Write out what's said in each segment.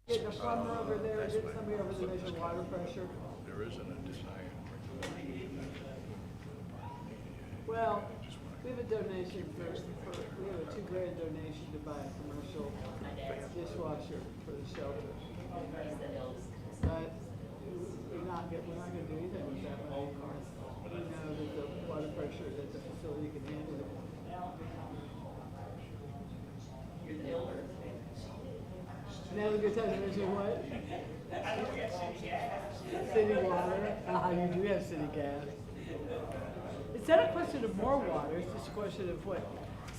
Getting a plumber over there, get somebody over there measure water pressure. There isn't a design regulation. Well, we have a donation we have a $2,000 donation to buy a commercial dishwasher for the shelter. But we're not gonna do anything with that money because we know that the water pressure that the facility can handle it. Now's a good time to mention what? City water. You do have city gas. It's not a question of more water, it's just a question of what.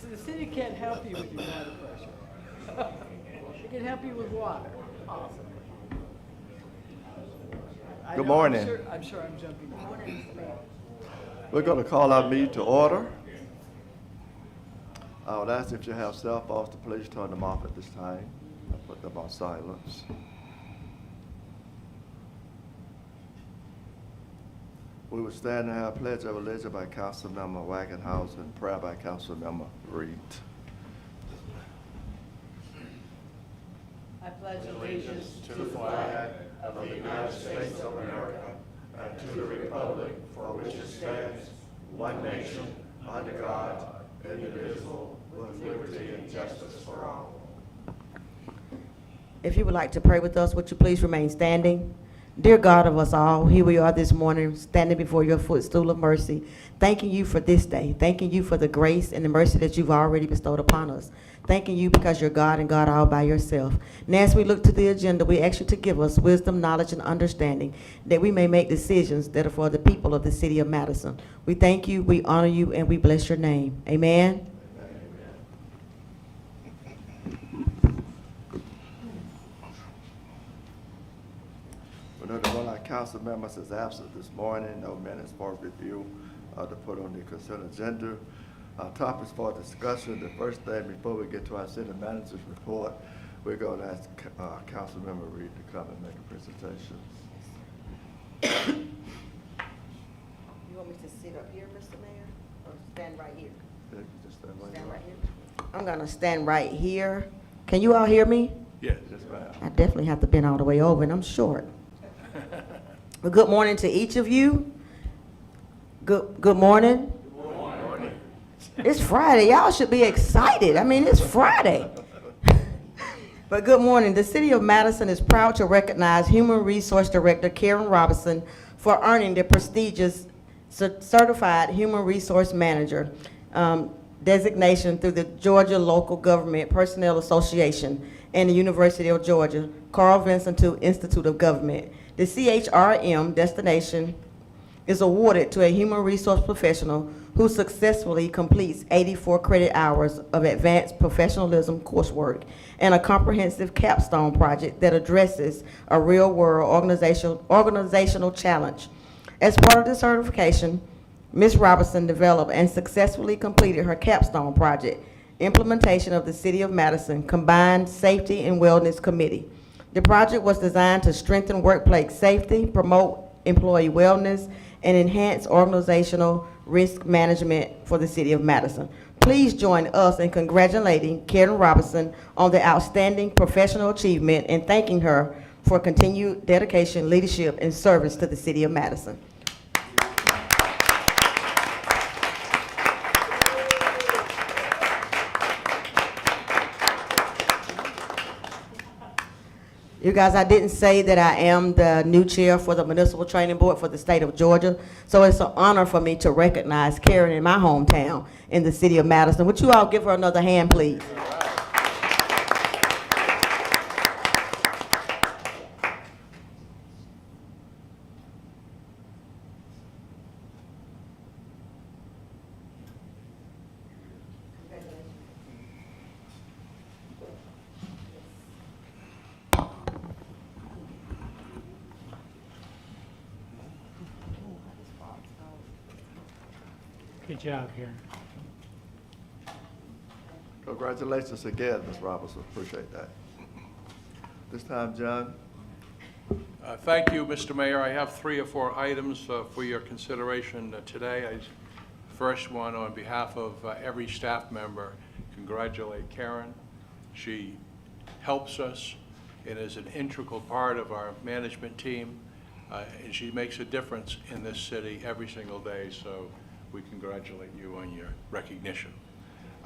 So the city can't help you with your water pressure. It can help you with water, possibly. Good morning. I'm sure I'm jumping. Good morning, Mr. Mayor. We're going to call our meeting to order. I would ask if you have cell phones to please turn them off at this time. I'll put them on silence. We would stand and have a pledge of allegiance by Councilmember Wagenhouse and prayer by Councilmember Reed. I pledge allegiance To the flag of the United States of America and to the republic for which it stands, one nation, under God, indivisible, with liberty and justice for all. If you would like to pray with us, would you please remain standing? Dear God of us all, here we are this morning standing before your footstool of mercy, thanking you for this day, thanking you for the grace and the mercy that you've already bestowed upon us, thanking you because you're God and God all by yourself. And as we look to the agenda, we ask you to give us wisdom, knowledge, and understanding that we may make decisions that are for the people of the city of Madison. We thank you, we honor you, and we bless your name. Amen. We know that one of our council members is absent this morning. No minutes for review to put on the consent agenda. Topics for discussion. The first thing before we get to our city manager's report, we're going to ask Councilmember Reed to come and make a presentation. You want me to sit up here, Mr. Mayor, or stand right here? Yeah, you just stand right Stand there. right here. I'm gonna stand right here. Can you all hear me? Yes. Yes, ma'am. I definitely have to bend all the way over, and I'm short. Well, good morning to each of you. Good morning. Good morning. It's Friday. Y'all should be excited. I mean, it's Friday. But good morning. The City of Madison is proud to recognize Human Resource Director Karen Robinson for earning the prestigious Certified Human Resource Manager designation through the Georgia Local Government Personnel Association and the University of Georgia, Carl Vinson II Institute of Government. The CHRM designation is awarded to a human resource professional who successfully completes 84 credit hours of advanced professionalism coursework and a comprehensive capstone project that addresses a real-world organizational challenge. As part of the certification, Ms. Robinson developed and successfully completed her capstone project, implementation of the City of Madison Combined Safety and Wellness Committee. The project was designed to strengthen workplace safety, promote employee wellness, and enhance organizational risk management for the City of Madison. Please join us in congratulating Karen Robinson on the outstanding professional achievement and thanking her for continued dedication, leadership, and service to the City of Madison. You guys, I didn't say that I am the new chair for the Municipal Training Board for the state of Georgia, so it's an honor for me to recognize Karen in my hometown in the City of Madison. Would you all give her another hand, please? Good job, Karen. Congratulations again, Ms. Robinson. Appreciate that. This time, John. Thank you, Mr. Mayor. I have 3 or 4 items for your consideration today. I first want, on behalf of every staff member, congratulate Karen. She helps us and is an integral part of our management team. And she makes a difference in this city every single day, so we congratulate you on your recognition.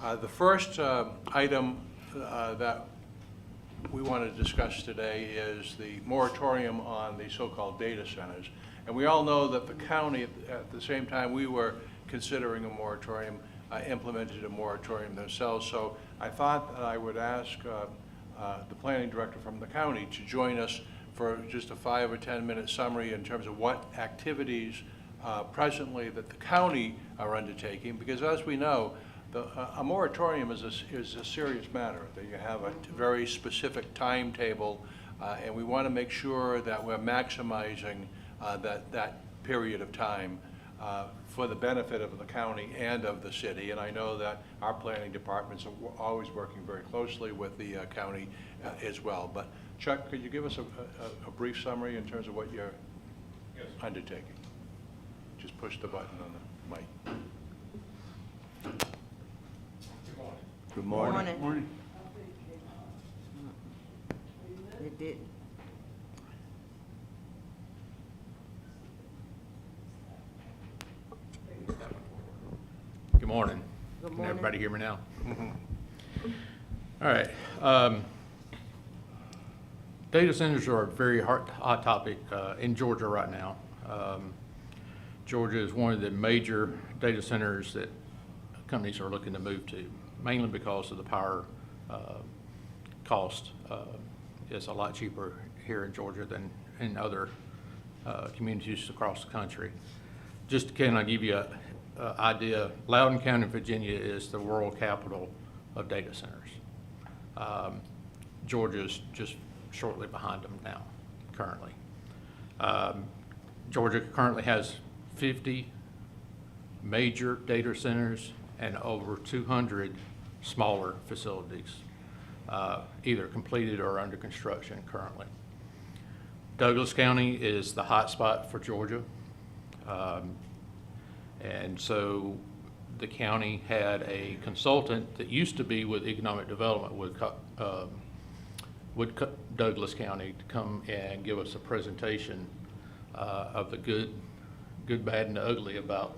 The first item that we want to discuss today is the moratorium on the so-called data centers. And we all know that the county, at the same time we were considering a moratorium, implemented a moratorium themselves. So I thought that I would ask the planning director from the county to join us for just a 5 or 10 minute summary in terms of what activities presently that the county are undertaking, because as we know, a moratorium is a serious matter, that you have a very specific timetable, and we want to make sure that we're maximizing that period of time for the benefit of the county and of the city. And I know that our planning departments are always working very closely with the county as well. But Chuck, could you give us a brief summary in terms of what you're undertaking? Just push the button on the mic. Good morning. Morning. It didn't. Good morning. Good Can morning. everybody hear me now? All right. Data centers are a very hot topic in Georgia right now. Georgia is one of the major data centers that companies are looking to move to, mainly because of the power cost. It's a lot cheaper here in Georgia than in other communities across the country. Just to kind of give you an idea, Loudoun County, Virginia is the world capital of data centers. Georgia is just shortly behind them now, currently. Georgia currently has 50 major data centers and over 200 smaller facilities, either completed or under construction currently. Douglas County is the hot spot for Georgia. And so the county had a consultant that used to be with economic development with Douglas County to come and give us a presentation of the good, bad, and ugly about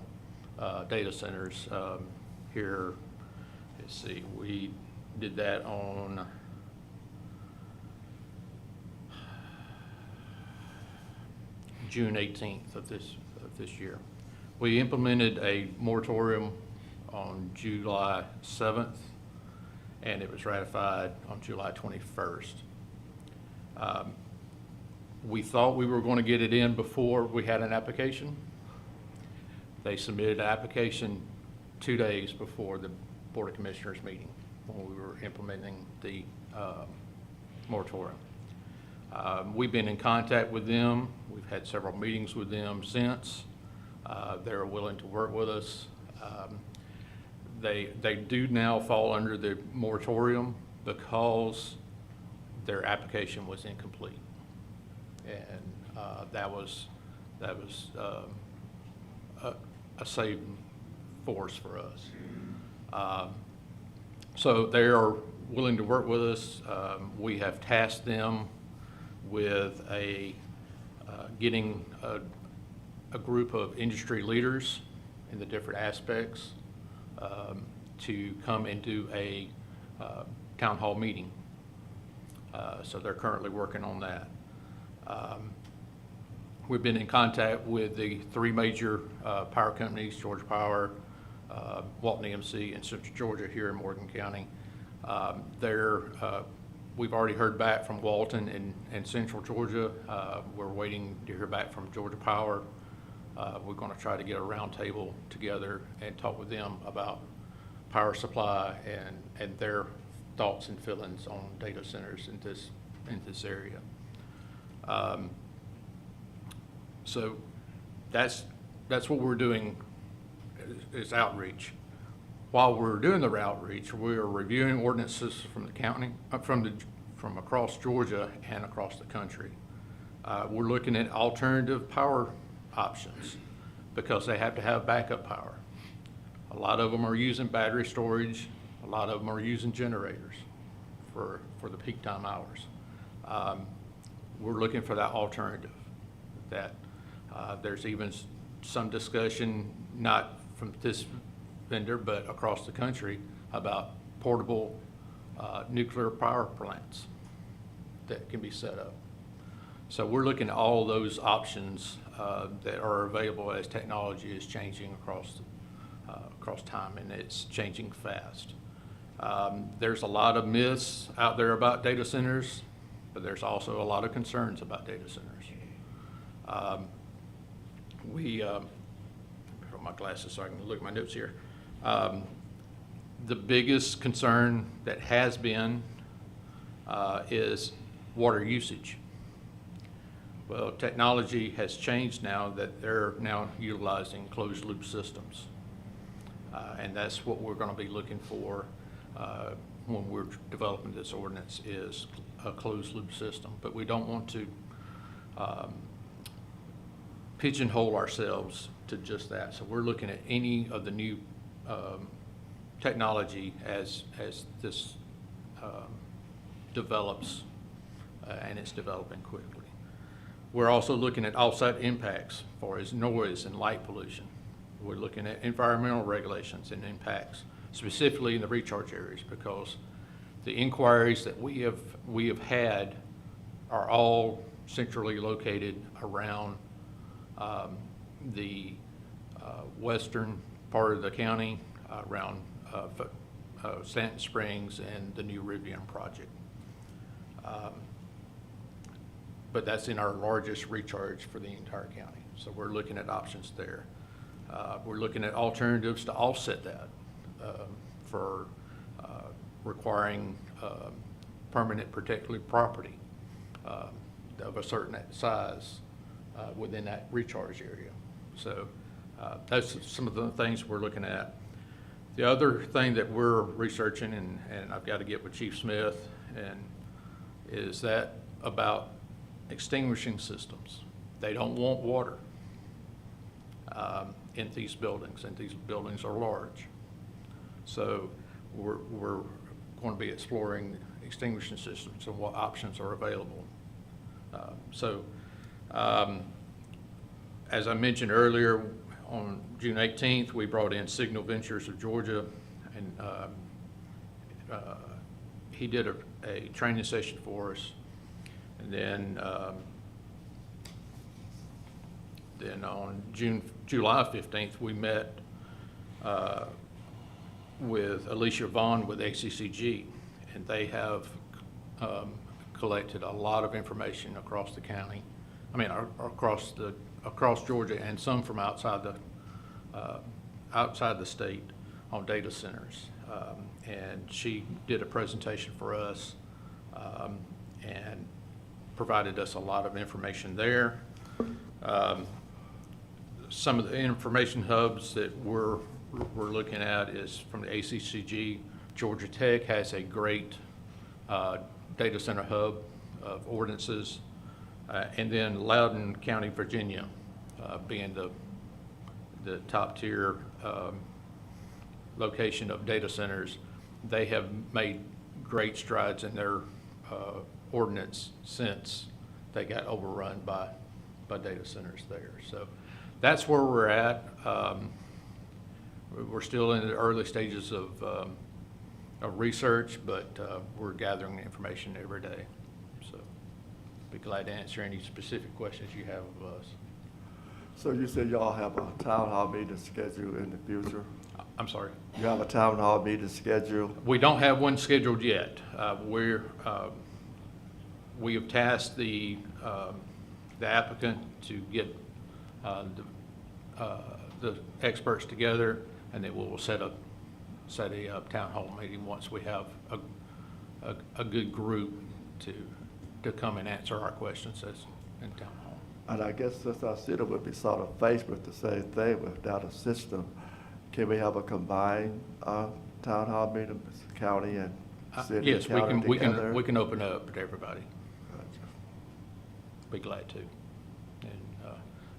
data centers here. Let's see, we did that on June 18th of this year. We implemented a moratorium on July 7th, and it was ratified on July 21st. We thought we were going to get it in before we had an application. They submitted an application 2 days before the Board of Commissioners meeting when we were implementing the moratorium. We've been in contact with them. We've had several meetings with them since. They're willing to work with us. They do now fall under the moratorium because their application was incomplete, and that was a saving force for us. So they are willing to work with us. We have tasked them with getting a group of industry leaders in the different aspects to come and do a town hall meeting. So they're currently working on that. We've been in contact with the 3 major power companies, Georgia Power, Walton EMC, and Central Georgia here in Morgan County. We've already heard back from Walton and Central Georgia. We're waiting to hear back from Georgia Power. We're going to try to get a roundtable together and talk with them about power supply and their thoughts and feelings on data centers in this area. So that's what we're doing is outreach. While we're doing the outreach, we are reviewing ordinances from the county, from across Georgia and across the country. We're looking at alternative power options because they have to have backup power. A lot of them are using battery storage. A lot of them are using generators for the peak time hours. we're looking for that alternative. That there's even some discussion, not from this vendor, but across the country, about portable nuclear power plants that can be set up. So we're looking at all those options that are available as technology is changing across time, and it's changing fast. There's a lot of myths out there about data centers, but there's also a lot of concerns about data centers. Put on my glasses so I can look at my notes here. The biggest concern that has been is water usage. Well, technology has changed now that they're now utilizing closed loop systems. And that's what we're going to be looking for when we're developing this ordinance, is a closed loop system. But we don't want to pigeonhole ourselves to just that. So we're looking at any of the new technology as this develops, and it's developing quickly. We're also looking at offsite impacts for as noise and light pollution. We're looking at environmental regulations and impacts, specifically in the recharge areas, because the inquiries that we have had are all centrally located around the western part of the county, around Stanton Springs and the new Rivian project. But that's in our largest recharge for the entire county. So we're looking at options there. We're looking at alternatives to offset that for requiring permanent protected property of a certain size within that recharge area. So that's some of the things we're looking at. The other thing that we're researching, and I've got to get with Chief Smith, and is that about extinguishing systems. They don't want water in these buildings, and these buildings are large. So we're going to be exploring extinguishing systems and what options are available. As I mentioned earlier, on June 18th, we brought in Signal Ventures of Georgia, and he did a training session for us. And then on July 15th, we met with Alicia Vaughn with ACCG, and they have collected a lot of information across the county. I mean, across Georgia, and some from outside the state on data centers. And she did a presentation for us and provided us a lot of information there. Some of the information hubs that we're looking at is from the ACCG. Georgia Tech has a great data center hub of ordinances. And then Loudoun County, Virginia, being the top tier location of data centers. They have made great strides in their ordinance since they got overrun by data centers there. So that's where we're at. We're still in the early stages of research, but we're gathering information every day. So be glad to answer any specific questions you have of us. So you said y'all have a town hall meeting scheduled in the future? I'm sorry? You have a town hall meeting scheduled? We don't have one scheduled yet. We have tasked the applicant to get the experts together, and then we'll set a town hall meeting once we have a good group to come and answer our questions in town hall. And I guess since our city would be sort of faced with the same thing without a system, can we have a combined town hall meeting, county and city? Yes, county together? we can open it up to everybody. Gotcha. Be glad to. And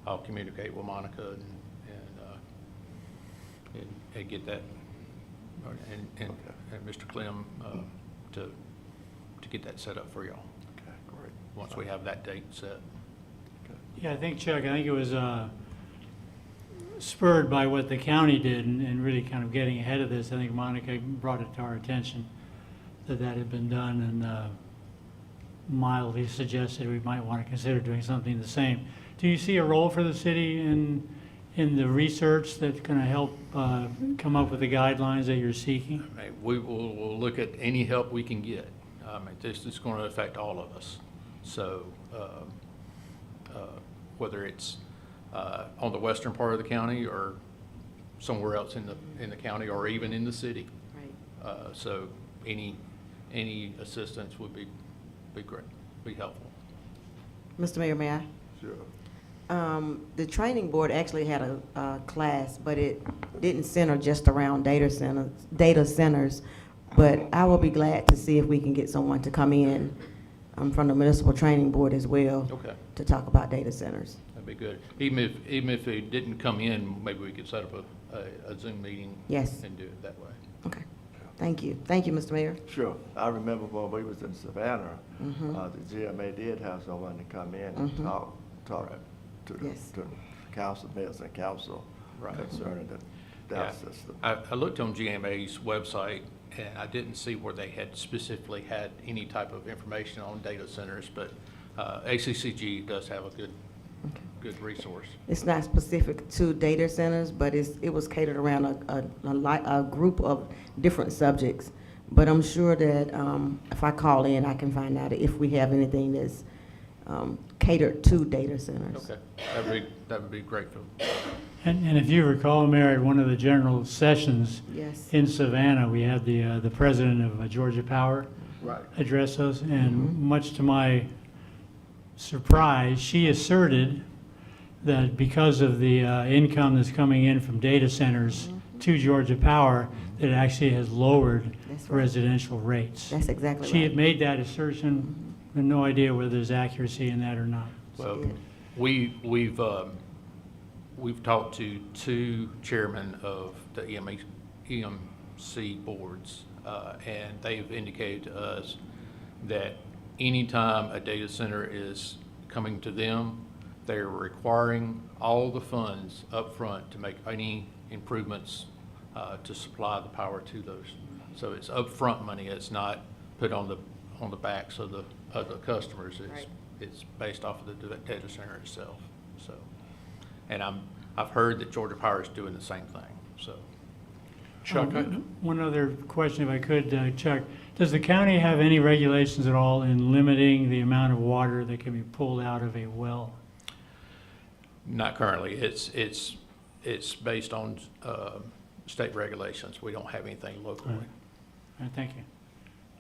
I'll communicate with Monica and get that, and Mr. Clem to get that set up for y'all. Okay, great. once we have that date set. Yeah, I think, Chuck, I think it was spurred by what the county did and really kind of getting ahead of this. I think Monica brought it to our attention that that had been done and mildly suggested we might want to consider doing something the same. Do you see a role for the city in the research that's going to help come up with the guidelines that you're seeking? I mean, we'll look at any help we can get. This is going to affect all of us. So whether it's on the western part of the county or somewhere else in the county or even in the city. Right. So any assistance would be great, be helpful. Mr. Mayor, may I? Sure. The training board actually had a class, but it didn't center just around data centers. But I will be glad to see if we can get someone to come in from the municipal training board as well. Okay. To talk about data centers. That'd be good. Even if they didn't come in, maybe we could set up a Zoom meeting. Yes. And do it that way. Okay. Thank you. Thank you, Mr. Mayor. Sure. I remember when we was in Savannah, the GMA did have someone to come in and talk to the, Yes. to the council, mayors and council Right. concerning the Yeah. data system. I looked on GMA's website, and I didn't see where they had specifically had any type of information on data centers, but ACCG does have a good resource. It's not specific to data centers, but it was catered around a group of different subjects. But I'm sure that if I call in, I can find out if we have anything that's catered to data centers. Okay, that would be great for them. And if you recall, Mayor, at one of the general sessions Yes. in Savannah, we had the president of Georgia Power Right. address us, and much to my surprise, she asserted that because of the income that's coming in from data centers to Georgia Power, that it actually has lowered That's right. residential rates. That's exactly She had right. made that assertion, with no idea whether there's accuracy in that or not. Well, did. we've talked to two chairmen of the EMC boards, and they've indicated to us that anytime a data center is coming to them, they're requiring all the funds up front to make any improvements to supply the power to those. So it's upfront money. It's not put on the backs of the customers. Right. It's based off of the data center itself. So, and I've heard that Georgia Power is doing the same thing. So, Chuck, One other question, if I could, Chuck. Does the county have any regulations at all in limiting the amount of water that can be pulled out of a well? not currently. It's based on state regulations. We don't have anything locally. All right, thank you.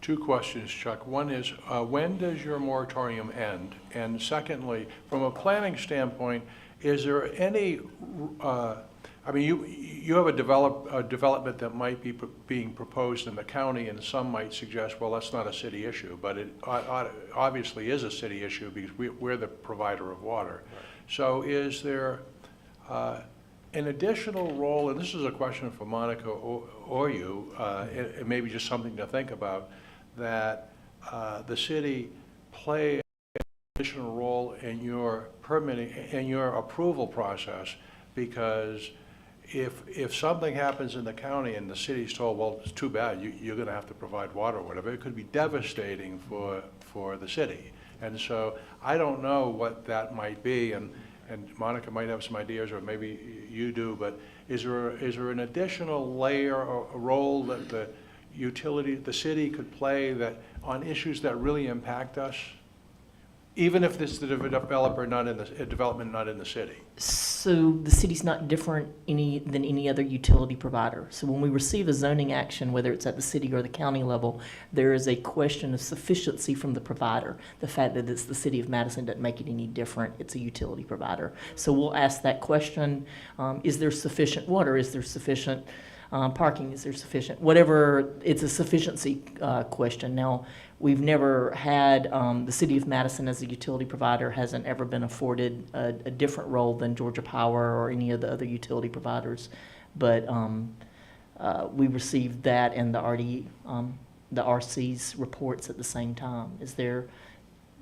two questions, Chuck. One is, when does your moratorium end? And secondly, from a planning standpoint, is there any, I mean, you have a development that might be being proposed in the county, and some might suggest, well, that's not a city issue, but it obviously is a city issue because we're the provider of water. Right. So is there an additional role, and this is a question for Monica or you, it may be just something to think about, that the city play an additional role in your permitting, in your approval process, because if something happens in the county and the city's told, well, it's too bad, you're going to have to provide water or whatever, it could be devastating for the city. And so I don't know what that might be, and Monica might have some ideas, or maybe you do, but is there an additional layer or a role that the city could play that on issues that really impact us, even if this is the developer development not in the city? So the city's not different than any other utility provider. So when we receive a zoning action, whether it's at the city or the county level, there is a question of sufficiency from the provider. The fact that it's the city of Madison doesn't make it any different. It's a utility provider. So we'll ask that question, is there sufficient water? Is there sufficient parking? Is there sufficient? Whatever, it's a sufficiency question. Now, we've never had, the city of Madison as a utility provider hasn't ever been afforded a different role than Georgia Power or any of the other utility providers. But we received that and the RC's reports at the same time. Is there,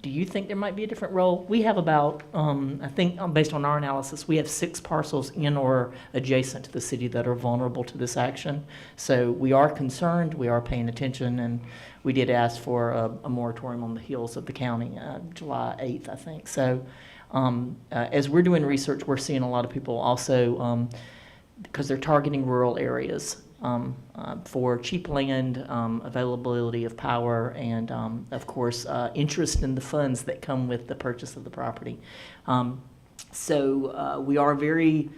Do you think there might be a different role? We have about, I think, based on our analysis, we have 6 parcels in or adjacent to the city that are vulnerable to this action. So we are concerned, we are paying attention, and we did ask for a moratorium on the hills of the county, July 8th, I think. So as we're doing research, we're seeing a lot of people also, because they're targeting rural areas, for cheap land, availability of power, and of course, interest in the funds that come with the purchase of the property. So we are very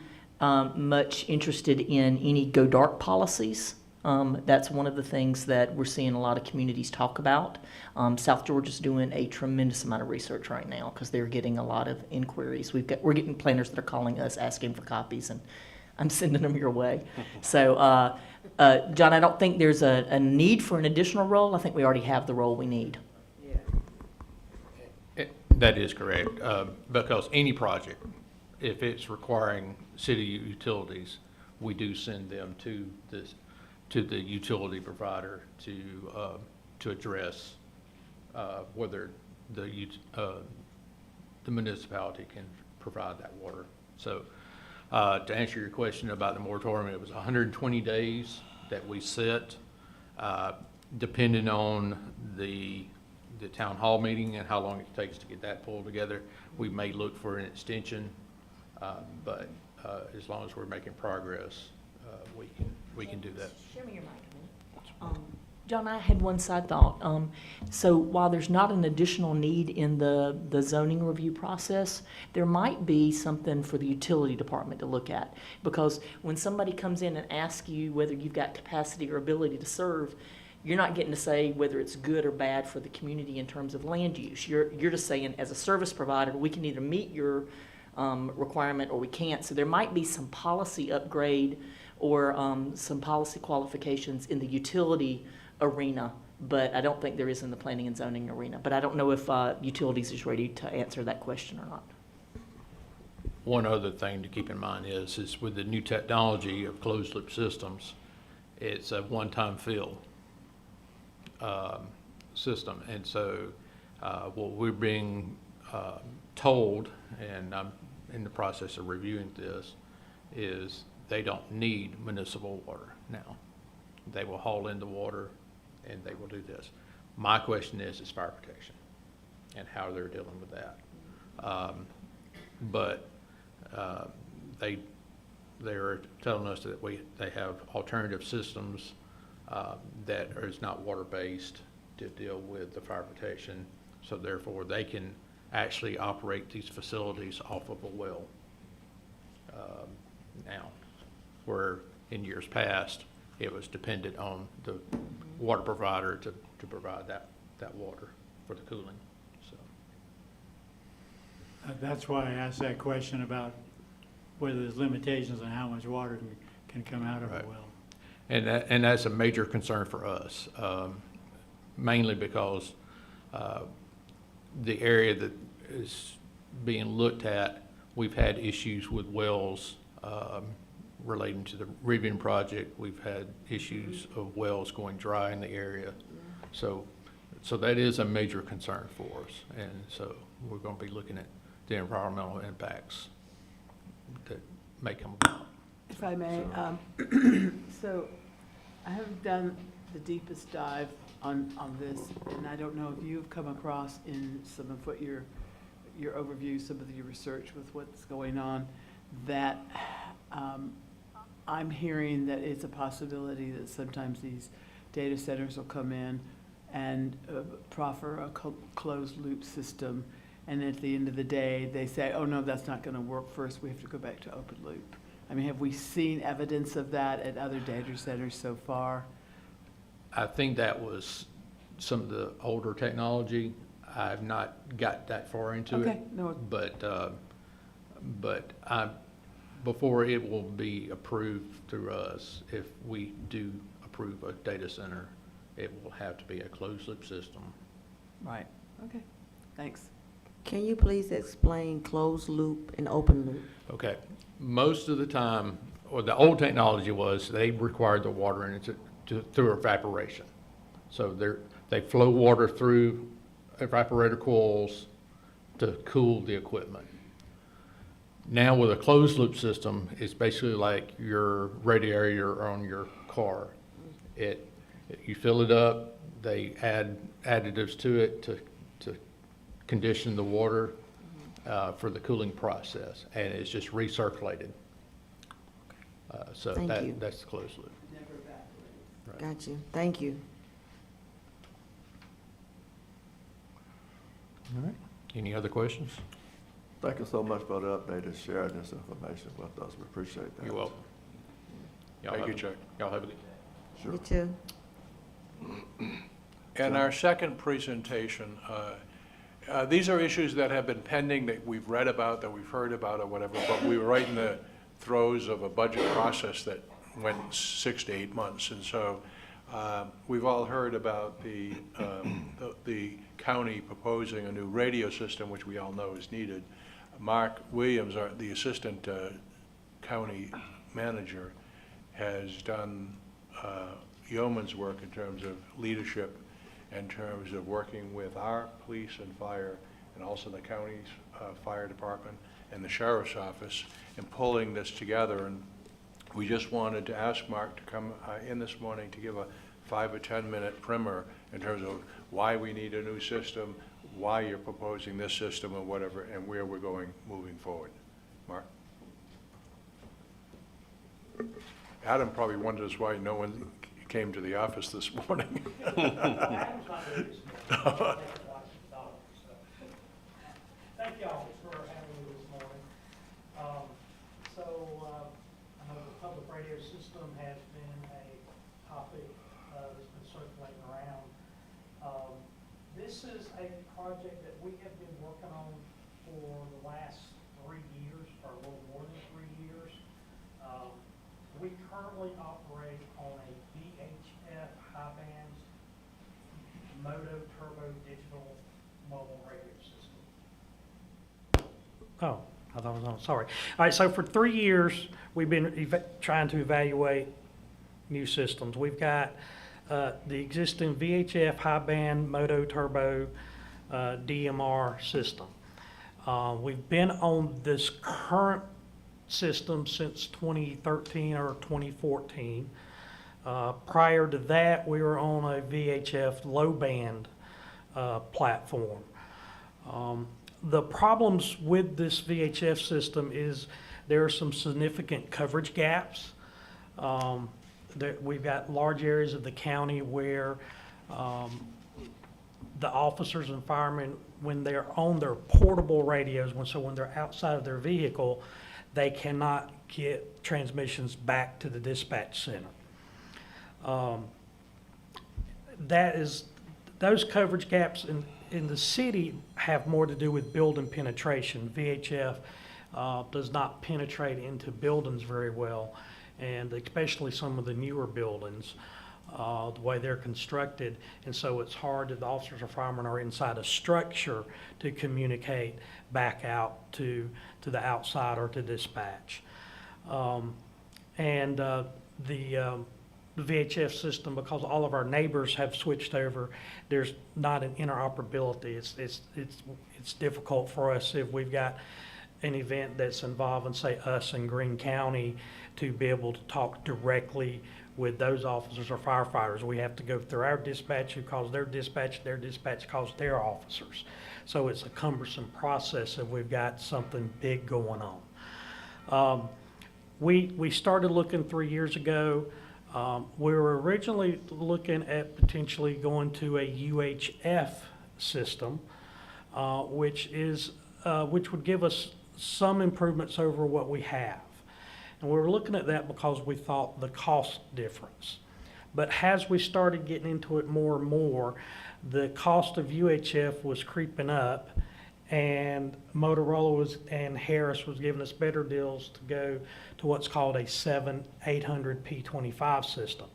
much interested in any go dark policies. That's one of the things that we're seeing a lot of communities talk about. South Georgia's doing a tremendous amount of research right now because they're getting a lot of inquiries. We're getting planners that are calling us asking for copies, and I'm sending them your way. So, John, I don't think there's a need for an additional role. I think we already have the role we need. Yeah. That is correct, because any project, if it's requiring city utilities, we do send them to the utility provider to address whether the municipality can provide that water. So to answer your question about the moratorium, it was 120 days that we set, depending on the town hall meeting and how long it takes to get that pulled together. We may look for an extension, but as long as we're making progress, we can do that. Share me your mic a minute. John, I had one side thought. So while there's not an additional need in the zoning review process, there might be something for the utility department to look at. Because when somebody comes in and asks you whether you've got capacity or ability to serve, you're not getting to say whether it's good or bad for the community in terms of land use. You're just saying, as a service provider, we can either meet your requirement or we can't. So there might be some policy upgrade or some policy qualifications in the utility arena, but I don't think there is in the planning and zoning arena. But I don't know if utilities is ready to answer that question or not. One other thing to keep in mind is with the new technology of closed loop systems, it's a one-time fill system. And so what we're being told, and I'm in the process of reviewing this, is they don't need municipal water now. They will haul in the water and they will do this. My question is fire protection and how they're dealing with that. But they're telling us that they have alternative systems that is not water-based to deal with the fire protection. So therefore, they can actually operate these facilities off of a well now, where in years past, it was dependent on the water provider to provide that water for the cooling. So That's why I asked that question about whether there's limitations on how much water can come out of a Right. well. And that's a major concern for us, mainly because the area that is being looked at, we've had issues with wells relating to the Rivian project. We've had issues of wells going dry in the area. So that is a major concern for us. And so we're going to be looking at the environmental impacts that may come about. If I may, so I haven't done the deepest dive on this, and I don't know if you've come across in some of what your overview, some of your research with what's going on, that I'm hearing that it's a possibility that sometimes these data centers will come in and proffer a closed loop system, and at the end of the day, they say, oh no, that's not gonna work first, we have to go back to open loop. I mean, have we seen evidence of that at other data centers so far? I think that was some of the older technology. I've not got that far into it. Okay, no. But before it will be approved through us, if we do approve a data center, it will have to be a closed loop system. Right, okay, thanks. Can you please explain closed loop and open loop? Okay, most of the time, or the old technology was, they required the water in it through evaporation. So they flow water through evaporator coils to cool the equipment. Now with a closed loop system, it's basically like your radiator on your car. You fill it up, they add additives to it to condition the water for the cooling process, and it's just recirculated. So Thank you. that's the closed loop. Never evaporated. Got you. Thank you. All right. Any other questions? Thank you so much for the update and sharing this information with us. We appreciate that. You're welcome. Thank you, Chuck. Y'all have a good day. Sure. You too. And our second presentation, these are issues that have been pending, that we've read about, that we've heard about or whatever, but we were right in the throes of a budget process that went 6 to 8 months. And so we've all heard about the county proposing a new radio system, which we all know is needed. Mark Williams, the assistant county manager, has done yeoman's work in terms of leadership, in terms of working with our police and fire, and also the county's fire department and the sheriff's office, and pulling this together. And we just wanted to ask Mark to come in this morning to give a 5 or 10 minute primer in terms of why we need a new system, why you're proposing this system or whatever, and where we're going moving forward. Mark? Adam probably wonders why no one came to the office this morning. Thank y'all for having me this morning. I know the public radio system has been a topic that's been circulating around. This is a project that we have been working on for the last 3 years, or a little more than 3 years. We currently operate on a VHF high band Moto Turbo Digital mobile radio system. Oh, I thought I was on, sorry. All right, so for 3 years, we've been trying to evaluate new systems. We've got the existing VHF high band Moto Turbo DMR system. We've been on this current system since 2013 or 2014. Prior to that, we were on a VHF low band platform. The problems with this VHF system is there are some significant coverage gaps. We've got large areas of the county where the officers and firemen, when they're on their portable radios, when they're outside of their vehicle, they cannot get transmissions back to the dispatch center. Those coverage gaps in the city have more to do with building penetration. VHF does not penetrate into buildings very well, and especially some of the newer buildings, the way they're constructed. And so it's hard that the officers or firemen are inside a structure to communicate back out to the outside or to dispatch. The VHF system, because all of our neighbors have switched over, there's not an interoperability. It's difficult for us if we've got an event that's involving, say, us in Greene County, to be able to talk directly with those officers or firefighters. We have to go through our dispatch who calls their dispatch calls their officers. So it's a cumbersome process if we've got something big going on. We started looking 3 years ago. We were originally looking at potentially going to a UHF system, which would give us some improvements over what we have. And we were looking at that because we thought the cost difference. But as we started getting into it more and more, the cost of UHF was creeping up, and Motorola and Harris was giving us better deals to go to what's called a 7800 P25 system.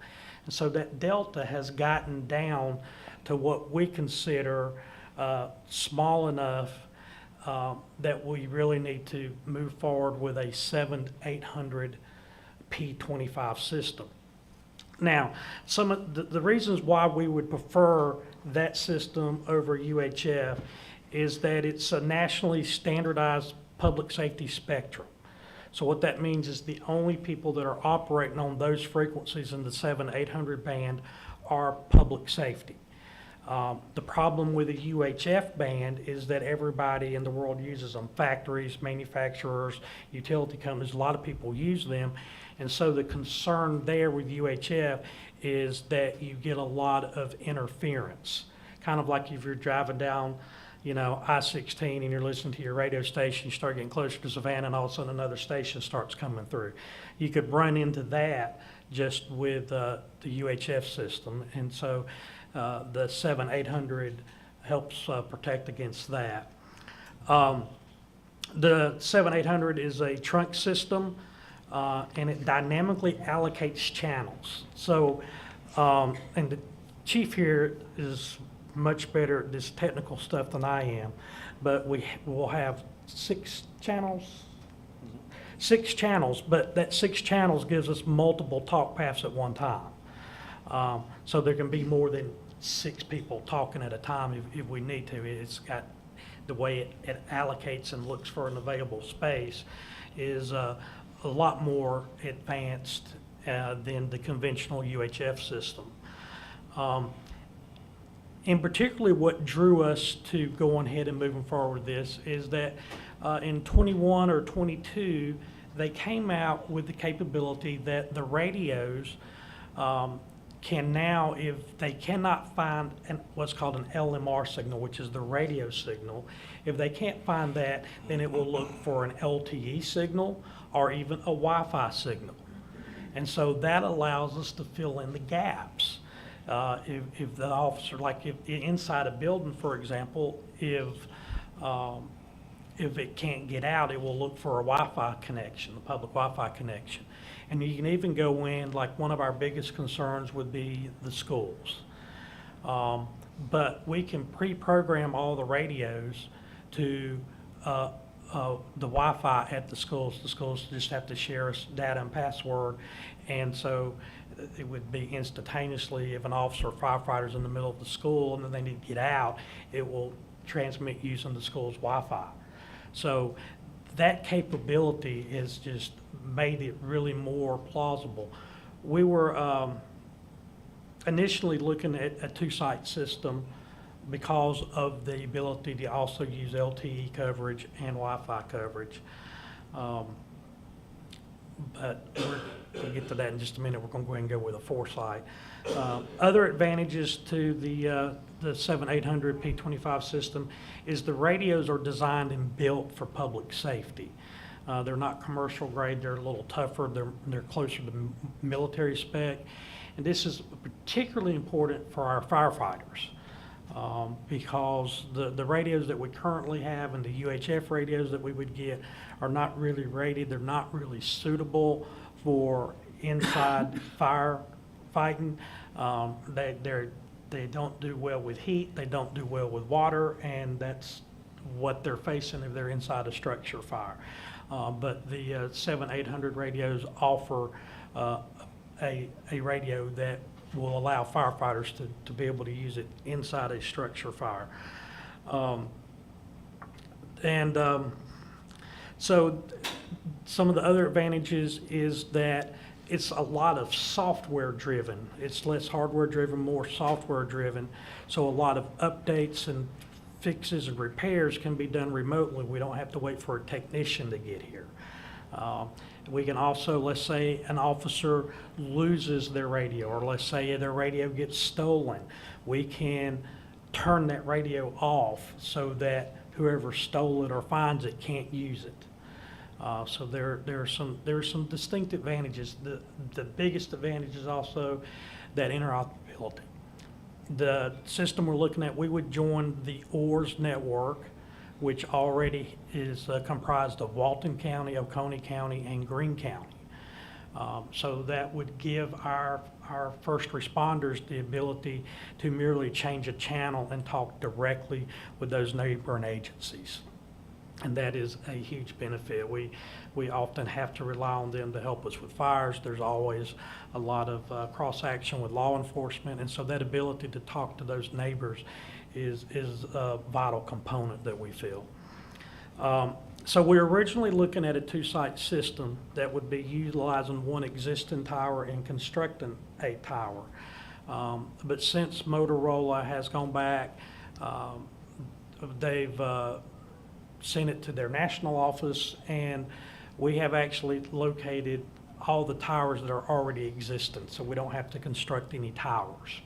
And so that delta has gotten down to what we consider small enough that we really need to move forward with a 7800 P25 system. Now, some of the reasons why we would prefer that system over UHF is that it's a nationally standardized public safety spectrum. So what that means is the only people that are operating on those frequencies in the 700-800 band are public safety. The problem with the UHF band is that everybody in the world uses them. Factories, manufacturers, utility companies, a lot of people use them. And so the concern there with UHF is that you get a lot of interference. Kind of like if you're driving down, you know, I-16 and you're listening to your radio station, you start getting closer to Savannah and all of a sudden another station starts coming through. You could run into that just with the UHF system. And so the 7-800 helps protect against that. The 7-800 is a trunk system, and it dynamically allocates channels. So, and the chief here is much better at this technical stuff than I am, but we will have 6 channels. 6 channels, but that 6 channels gives us multiple talk paths at one time. So there can be more than 6 people talking at a time if we need to. It's got the way it allocates and looks for an available space is a lot more advanced than the conventional UHF system. And particularly what drew us to going ahead and moving forward with this is that in 21 or 22, they came out with the capability that the radios can now, if they cannot find what's called an LMR signal, which is the radio signal, if they can't find that, then it will look for an LTE signal or even a Wi-Fi signal. And so that allows us to fill in the gaps. If the officer, like if inside a building, for example, if it can't get out, it will look for a Wi-Fi connection, the public Wi-Fi connection. And you can even go in, like one of our biggest concerns would be the schools. But we can pre-program all the radios to the Wi-Fi at the schools. The schools just have to share us data and password. And so it would be instantaneously, if an officer or firefighter's in the middle of the school and then they need to get out, it will transmit using the school's Wi-Fi. So that capability has just made it really more plausible. We were initially looking at a 2-site system because of the ability to also use LTE coverage and Wi-Fi coverage. But we'll get to that in just a minute. We're going to go ahead and go with a 4-site. Other advantages to the 7-800 P25 system is the radios are designed and built for public safety. They're not commercial grade. They're a little tougher. They're closer to military spec. And this is particularly important for our firefighters because the radios that we currently have and the UHF radios that we would get are not really rated. They're not really suitable for inside firefighting. They don't do well with heat. They don't do well with water, and that's what they're facing if they're inside a structure fire. But the 7-800 radios offer a radio that will allow firefighters to be able to use it inside a structure fire. So some of the other advantages is that it's a lot of software driven. It's less hardware driven, more software driven. So a lot of updates and fixes and repairs can be done remotely. We don't have to wait for a technician to get here. We can also, let's say an officer loses their radio, or let's say their radio gets stolen. We can turn that radio off so that whoever stole it or finds it can't use it. So there are some distinct advantages. The biggest advantage is also that interoperability. The system we're looking at, we would join the OARS network, which already is comprised of Walton County, Oconee County, and Greene County. So that would give our first responders the ability to merely change a channel and talk directly with those neighboring agencies. And that is a huge benefit. We often have to rely on them to help us with fires. There's always a lot of cross-action with law enforcement, and so that ability to talk to those neighbors is a vital component that we feel. So we're originally looking at a two-site system that would be utilizing one existing tower and constructing a tower. But since Motorola has gone back, they've sent it to their national office, and we have actually located all the towers that are already existent, so we don't have to construct any towers.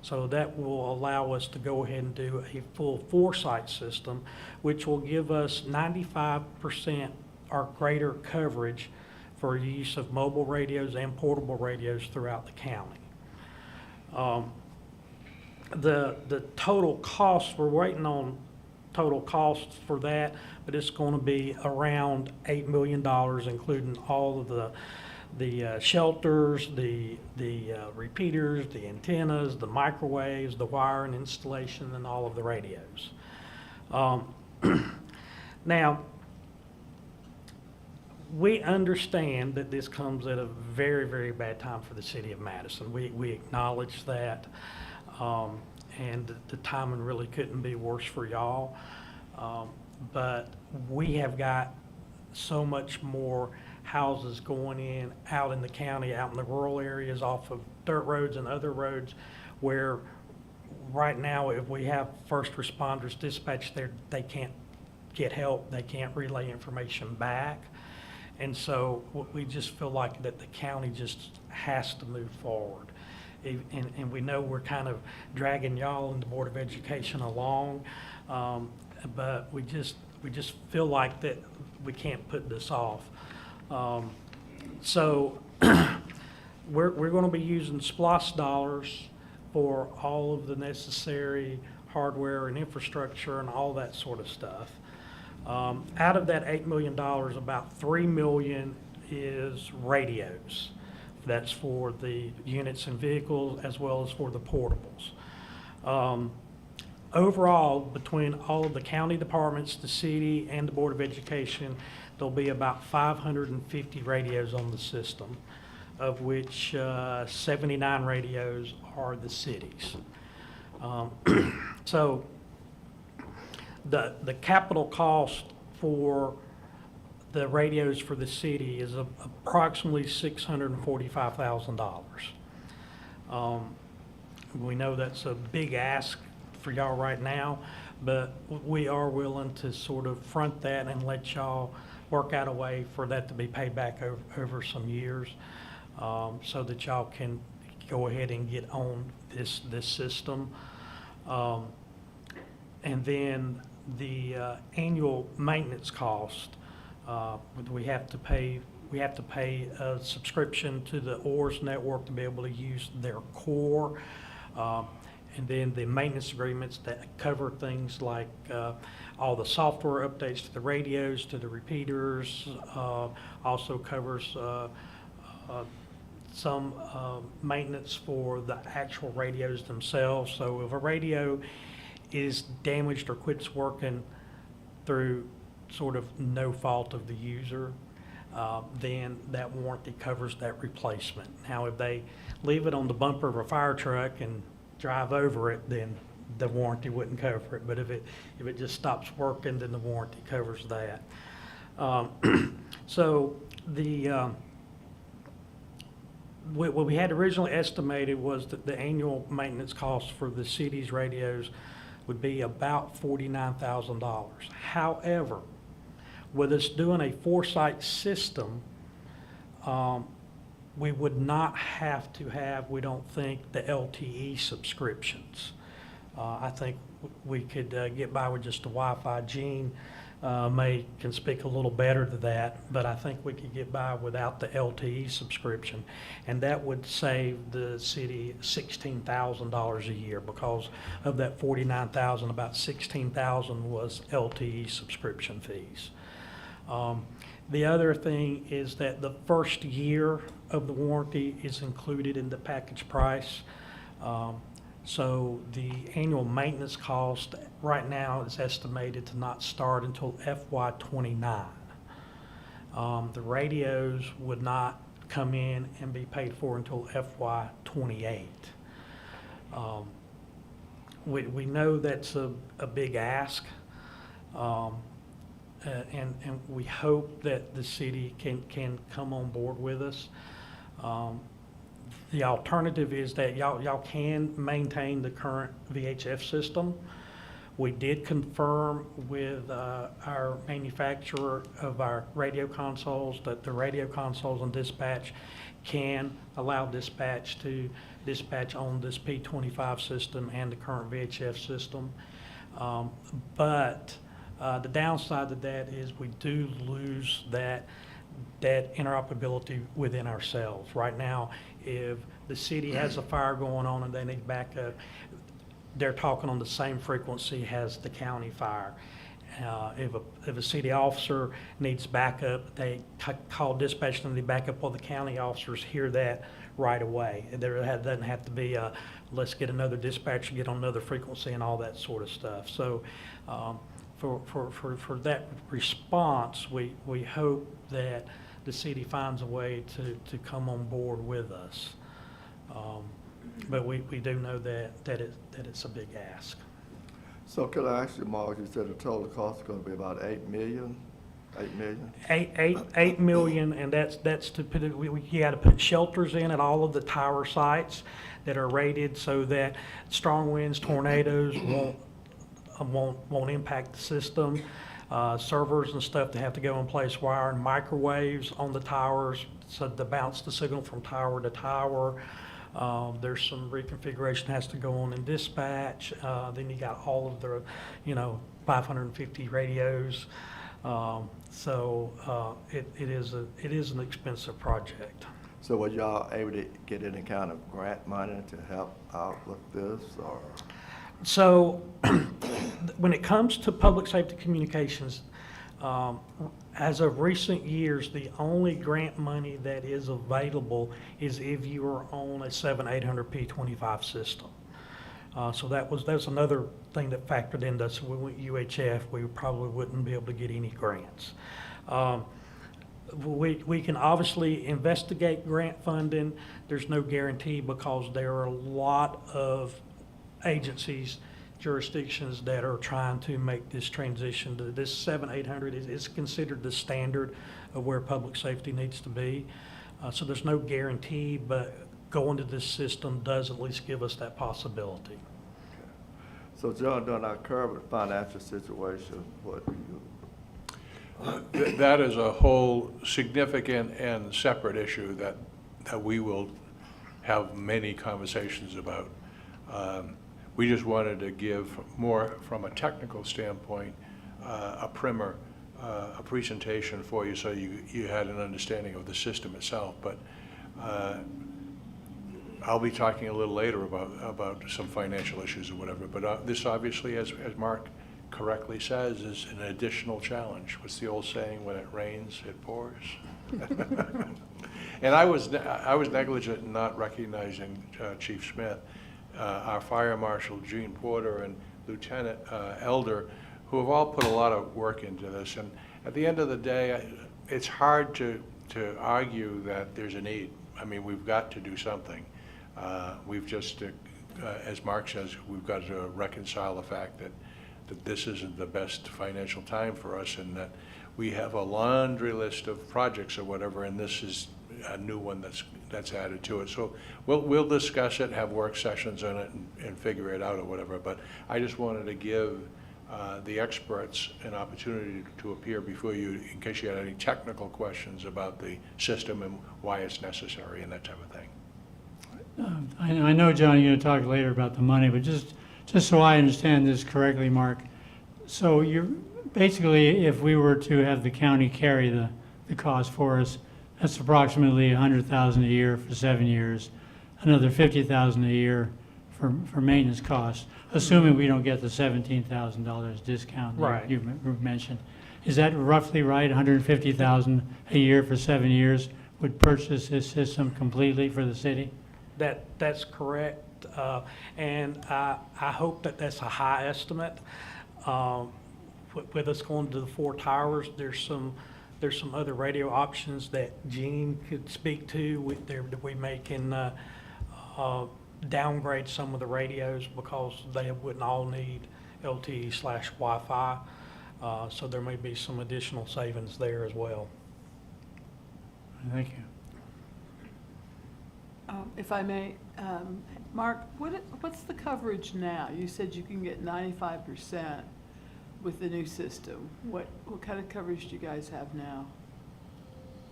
So that will allow us to go ahead and do a full 4-site system, which will give us 95% or greater coverage for use of mobile radios and portable radios throughout the county. The total cost, we're waiting on total costs for that, but it's going to be around $8 million, including all of the shelters, the repeaters, the antennas, the microwaves, the wire and installation, and all of the radios. Now, we understand that this comes at a very, very bad time for the city of Madison. We acknowledge that, and the timing really couldn't be worse for y'all. But we have got so much more houses going in out in the county, out in the rural areas, off of dirt roads and other roads, where right now, if we have first responders dispatched there, they can't get help, they can't relay information back. And so we just feel like that the county just has to move forward. And we know we're kind of dragging y'all and the Board of Education along, but we just feel like that we can't put this off. So we're going to be using SPLOST dollars for all of the necessary hardware and infrastructure and all that sort of stuff. Out of that $8 million, about $3 million is radios. That's for the units and vehicles as well as for the portables. Overall, between all of the county departments, the city, and the Board of Education, there'll be about 550 radios on the system, of which 79 radios are the cities. So the capital cost for the radios for the city is approximately $645,000. We know that's a big ask for y'all right now, but we are willing to sort of front that and let y'all work out a way for that to be paid back over some years, so that y'all can go ahead and get on this system. And then the annual maintenance cost, we have to pay a subscription to the ORS network to be able to use their core. And then the maintenance agreements that cover things like all the software updates to the radios, to the repeaters, also covers some maintenance for the actual radios themselves. So if a radio is damaged or quits working through sort of no fault of the user, then that warranty covers that replacement. Now, if they leave it on the bumper of a fire truck and drive over it, then the warranty wouldn't cover it. But if it just stops working, then the warranty covers that. So what we had originally estimated was that the annual maintenance cost for the city's radios would be about $49,000. However, with us doing a 4-site system, we would not have to have, we don't think, the LTE subscriptions. I think we could get by with just the Wi-Fi. Gene can speak a little better to that, but I think we could get by without the LTE subscription, and that would save the city $16,000 a year. Because of that $49,000, about $16,000 was LTE subscription fees. The other thing is that the first year of the warranty is included in the package price. So the annual maintenance cost right now is estimated to not start until FY '29. The radios would not come in and be paid for until FY '28. We know that's a big ask, and we hope that the city can come on board with us. The alternative is that y'all can maintain the current VHF system. We did confirm with our manufacturer of our radio consoles that the radio consoles and dispatch can allow dispatch to dispatch on this P25 system and the current VHF system. But the downside of that is we do lose that interoperability within ourselves. Right now, if the city has a fire going on and they need backup, they're talking on the same frequency as the county fire. If a city officer needs backup, they call dispatch and they backup. Well, the county officers hear that right away. There doesn't have to be a, let's get another dispatcher, get on another frequency and all that sort of stuff. So for that response, we hope that the city finds a way to come on board with us. But we do know that it's a big ask. So can I ask you, Mark, you said the total cost is gonna be about 8 million? 8 million? 8 million, and that's to put it, you gotta put shelters in at all of the tower sites that are rated so that strong winds, tornadoes won't impact the system. Servers and stuff that have to go in place, wiring microwaves on the towers so to bounce the signal from tower to tower. There's some reconfiguration has to go on in dispatch. Then you got all of the, 550 radios. It is an expensive project. So were y'all able to get any kind of grant money to help out with this, or? So when it comes to public safety communications, as of recent years, the only grant money that is available is if you are on a 7800P25 system. So that's another thing that factored into us. When we went UHF, we probably wouldn't be able to get any grants. We can obviously investigate grant funding. There's no guarantee because there are a lot of agencies, jurisdictions that are trying to make this transition to this 7800 is considered the standard of where public safety needs to be. So there's no guarantee, but going to this system does at least give us that possibility. So John, during our current financial situation, what do you? That is a whole significant and separate issue that we will have many conversations about. We just wanted to give more, from a technical standpoint, a primer, a presentation for you so you had an understanding of the system itself. But I'll be talking a little later about some financial issues or whatever. But this obviously, as Mark correctly says, is an additional challenge. What's the old saying? When it rains, it pours. And I was negligent in not recognizing Chief Smith. Our Fire Marshal Gene Porter and Lieutenant Elder, who have all put a lot of work into this. And at the end of the day, it's hard to argue that there's a need. I mean, we've got to do something. We've just, as Mark says, we've got to reconcile the fact that this isn't the best financial time for us, and that we have a laundry list of projects or whatever, and this is a new one that's added to it. So we'll discuss it, have work sessions on it, and figure it out or whatever. But I just wanted to give the experts an opportunity to appear before you in case you had any technical questions about the system and why it's necessary and that type of thing. I know, John, you're going to talk later about the money, but just so I understand this correctly, Mark, so you're basically, if we were to have the county carry the cost for us, that's approximately $100,000 a year for 7 years, another $50,000 a year for maintenance costs, assuming we don't get the $17,000 discount Right. you mentioned. Is that roughly right? $150,000 a year for 7 years would purchase this system completely for the city? That's correct. And I hope that that's a high estimate. With us going to the 4 towers, there's some other radio options that Gene could speak to. We may can downgrade some of the radios because they wouldn't all need LTE/Wi-Fi. So there may be some additional savings there as well. Thank you. If I may, Mark, what's the coverage now? You said you can get 95% with the new system. What kind of coverage do you guys have now?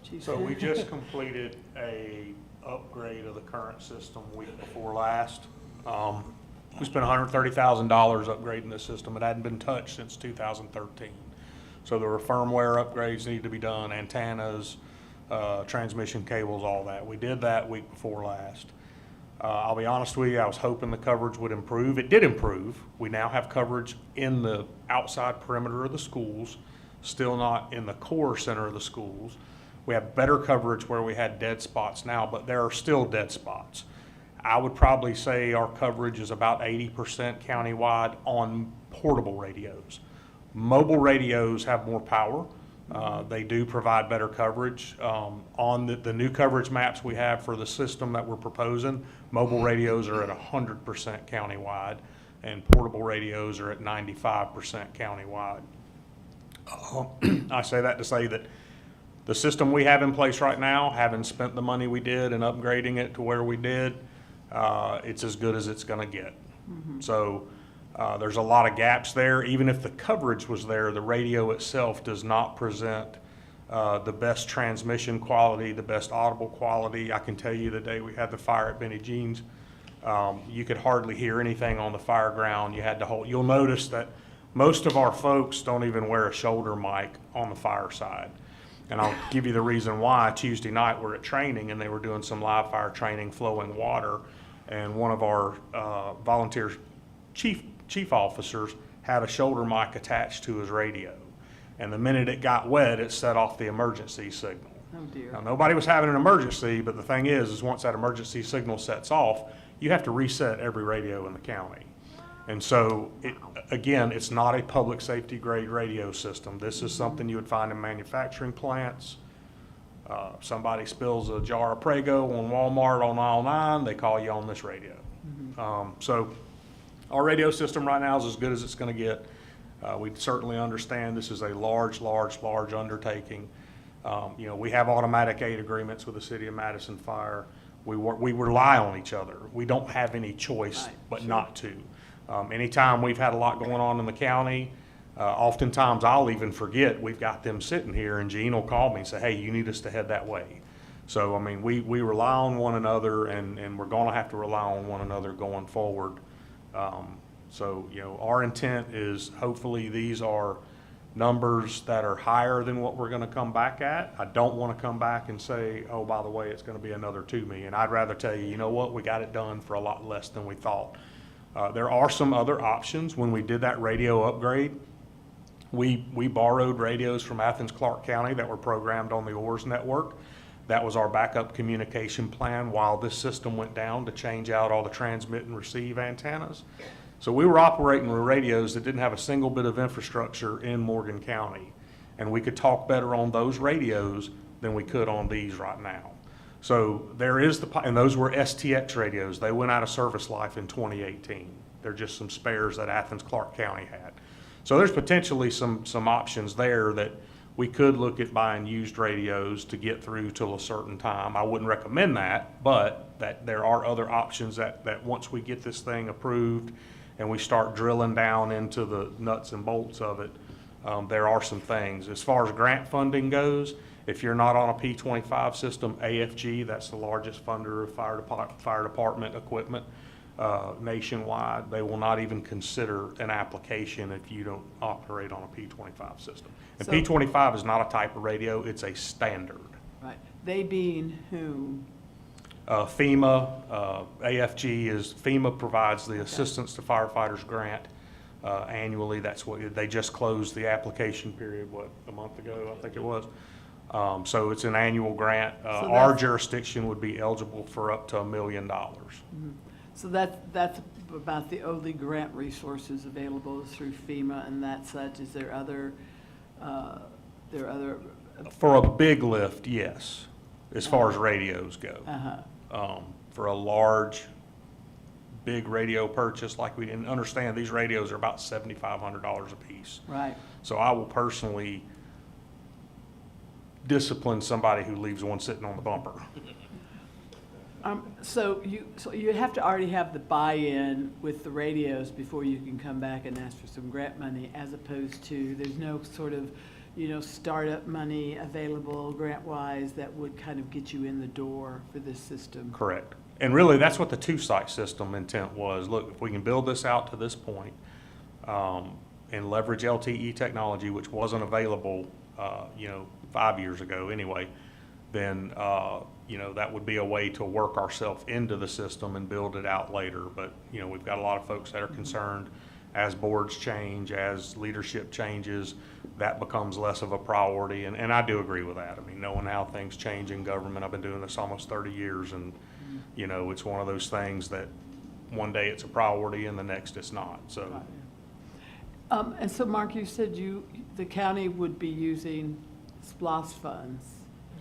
Chief? So we just completed a upgrade of the current system week before last. We spent $130,000 upgrading the system. It hadn't been touched since 2013. So there were firmware upgrades needed to be done, antennas, transmission cables, all that. We did that week before last. I'll be honest with you, I was hoping the coverage would improve. It did improve. We now have coverage in the outside perimeter of the schools, still not in the core center of the schools. We have better coverage where we had dead spots now, but there are still dead spots. I would probably say our coverage is about 80% countywide on portable radios. Mobile radios have more power. They do provide better coverage. On the new coverage maps we have for the system that we're proposing, mobile radios are at 100% countywide, and portable radios are at 95% countywide. I say that to say that the system we have in place right now, having spent the money we did and upgrading it to where we did, it's as good as it's going to get. So there's a lot of gaps there. Even if the coverage was there, the radio itself does not present the best transmission quality, the best audible quality. I can tell you the day we had the fire at Benny Jean's, you could hardly hear anything on the fire ground. You had to hold. You'll notice that most of our folks don't even wear a shoulder mic on the fire side. And I'll give you the reason why. Tuesday night we're at training and they were doing some live fire training, flowing water, and one of our volunteer chief officers had a shoulder mic attached to his radio. And the minute it got wet, it set off the emergency signal. Oh dear. Now, nobody was having an emergency, but the thing is once that emergency signal sets off, you have to reset every radio in the county. And so, again, it's not a public safety grade radio system. This is something you would find in manufacturing plants. Somebody spills a jar of Prego on Walmart on aisle 9, they call you on this radio. So our radio system right now is as good as it's going to get. We certainly understand this is a large undertaking. You know, we have automatic aid agreements with the City of Madison Fire. We rely on each other. We don't have any choice but not to. Anytime we've had a lot going on in the county, oftentimes I'll even forget we've got them sitting here and Gene will call me and say, hey, you need us to head that way. So, I mean, we rely on one another and we're going to have to rely on one another going forward. So, you know, our intent is hopefully these are numbers that are higher than what we're going to come back at. I don't want to come back and say, oh, by the way, it's going to be another $2 million. I'd rather tell you, you know what, we got it done for a lot less than we thought. There are some other options. When we did that radio upgrade, we borrowed radios from Athens Clarke County that were programmed on the ORS network. That was our backup communication plan while this system went down to change out all the transmit and receive antennas. So we were operating with radios that didn't have a single bit of infrastructure in Morgan County. And we could talk better on those radios than we could on these right now. So there is and those were STX radios. They went out of service life in 2018. They're just some spares that Athens Clarke County had. So there's potentially some options there that we could look at buying used radios to get through till a certain time. I wouldn't recommend that, but that there are other options that once we get this thing approved and we start drilling down into the nuts and bolts of it, there are some things. As far as grant funding goes, if you're not on a P25 system, AFG, that's the largest funder of fire department equipment nationwide, they will not even consider an application if you don't operate on a P25 system. And So- P25 is not a type of radio, it's a standard. Right. They being whom? FEMA, AFG is, FEMA provides the Assistance to Firefighters grant annually. That's what, they just closed the application period, what, a month ago, I think it was. So it's an annual grant. Our that's- jurisdiction would be eligible for up to $1 million. So that's about the only grant resources available is through FEMA and that such. Is there other, For a big lift, yes, as far as radios go. uh-huh, For a large, big radio purchase, like we didn't understand, these radios are about $7,500 a piece. right. So I will personally discipline somebody who leaves one sitting on the bumper. So you have to already have the buy-in with the radios before you can come back and ask for some grant money, as opposed to, there's no sort of, startup money available grant-wise that would kind of get you in the door for this system. Correct. And really, that's what the two-site system intent was. Look, if we can build this out to this point, and leverage LTE technology, which wasn't available, 5 years ago anyway, then, that would be a way to work ourselves into the system and build it out later. But, we've got a lot of folks that are concerned as boards change, as leadership changes, that becomes less of a priority. And I do agree with that. I mean, knowing how things change in government, I've been doing this almost 30 years, and, it's one of those things that one day it's a priority and the next it's not, so. And so, Mark, you said the county would be using SPLOST funds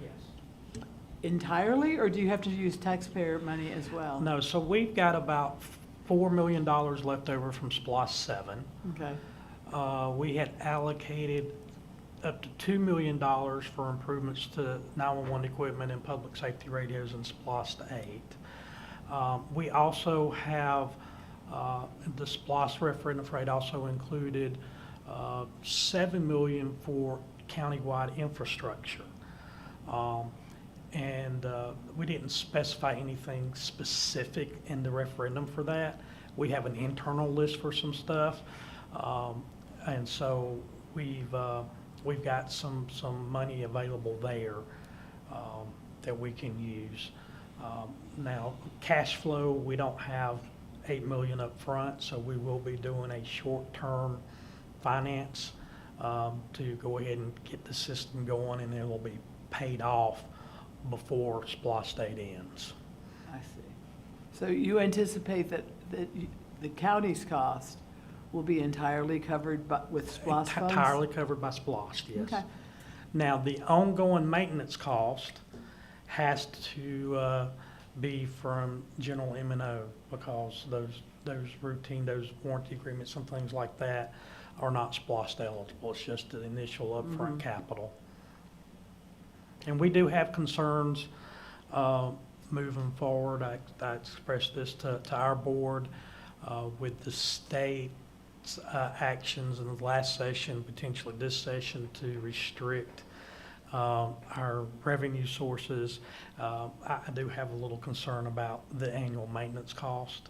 Yes. entirely, or do you have to use taxpayer money as well? No, so we've got about $4 million left over from SPLOST 7. Okay, We had allocated up to $2 million for improvements to 911 equipment and public safety radios in SPLOST 8. We also have, the SPLOST referendum rate also included $7 million for countywide infrastructure. And we didn't specify anything specific in the referendum for that. We have an internal list for some stuff. And so we've got some money available there that we can use. Now, cash flow, we don't have $8 million up front, so we will be doing a short-term finance to go ahead and get the system going, and it will be paid off before SPLOST 8 ends. I see. So you anticipate that the county's cost will be entirely covered with SPLOST funds? Entirely covered by SPLOST, yes. Okay. Now, the ongoing maintenance cost has to be from general M&O, because those warranty agreements and things like that are not SPLOST eligible. It's just the initial upfront capital. And we do have concerns moving forward. I expressed this to our board with the state's actions in the last session, potentially this session, to restrict our revenue sources. I do have a little concern about the annual maintenance cost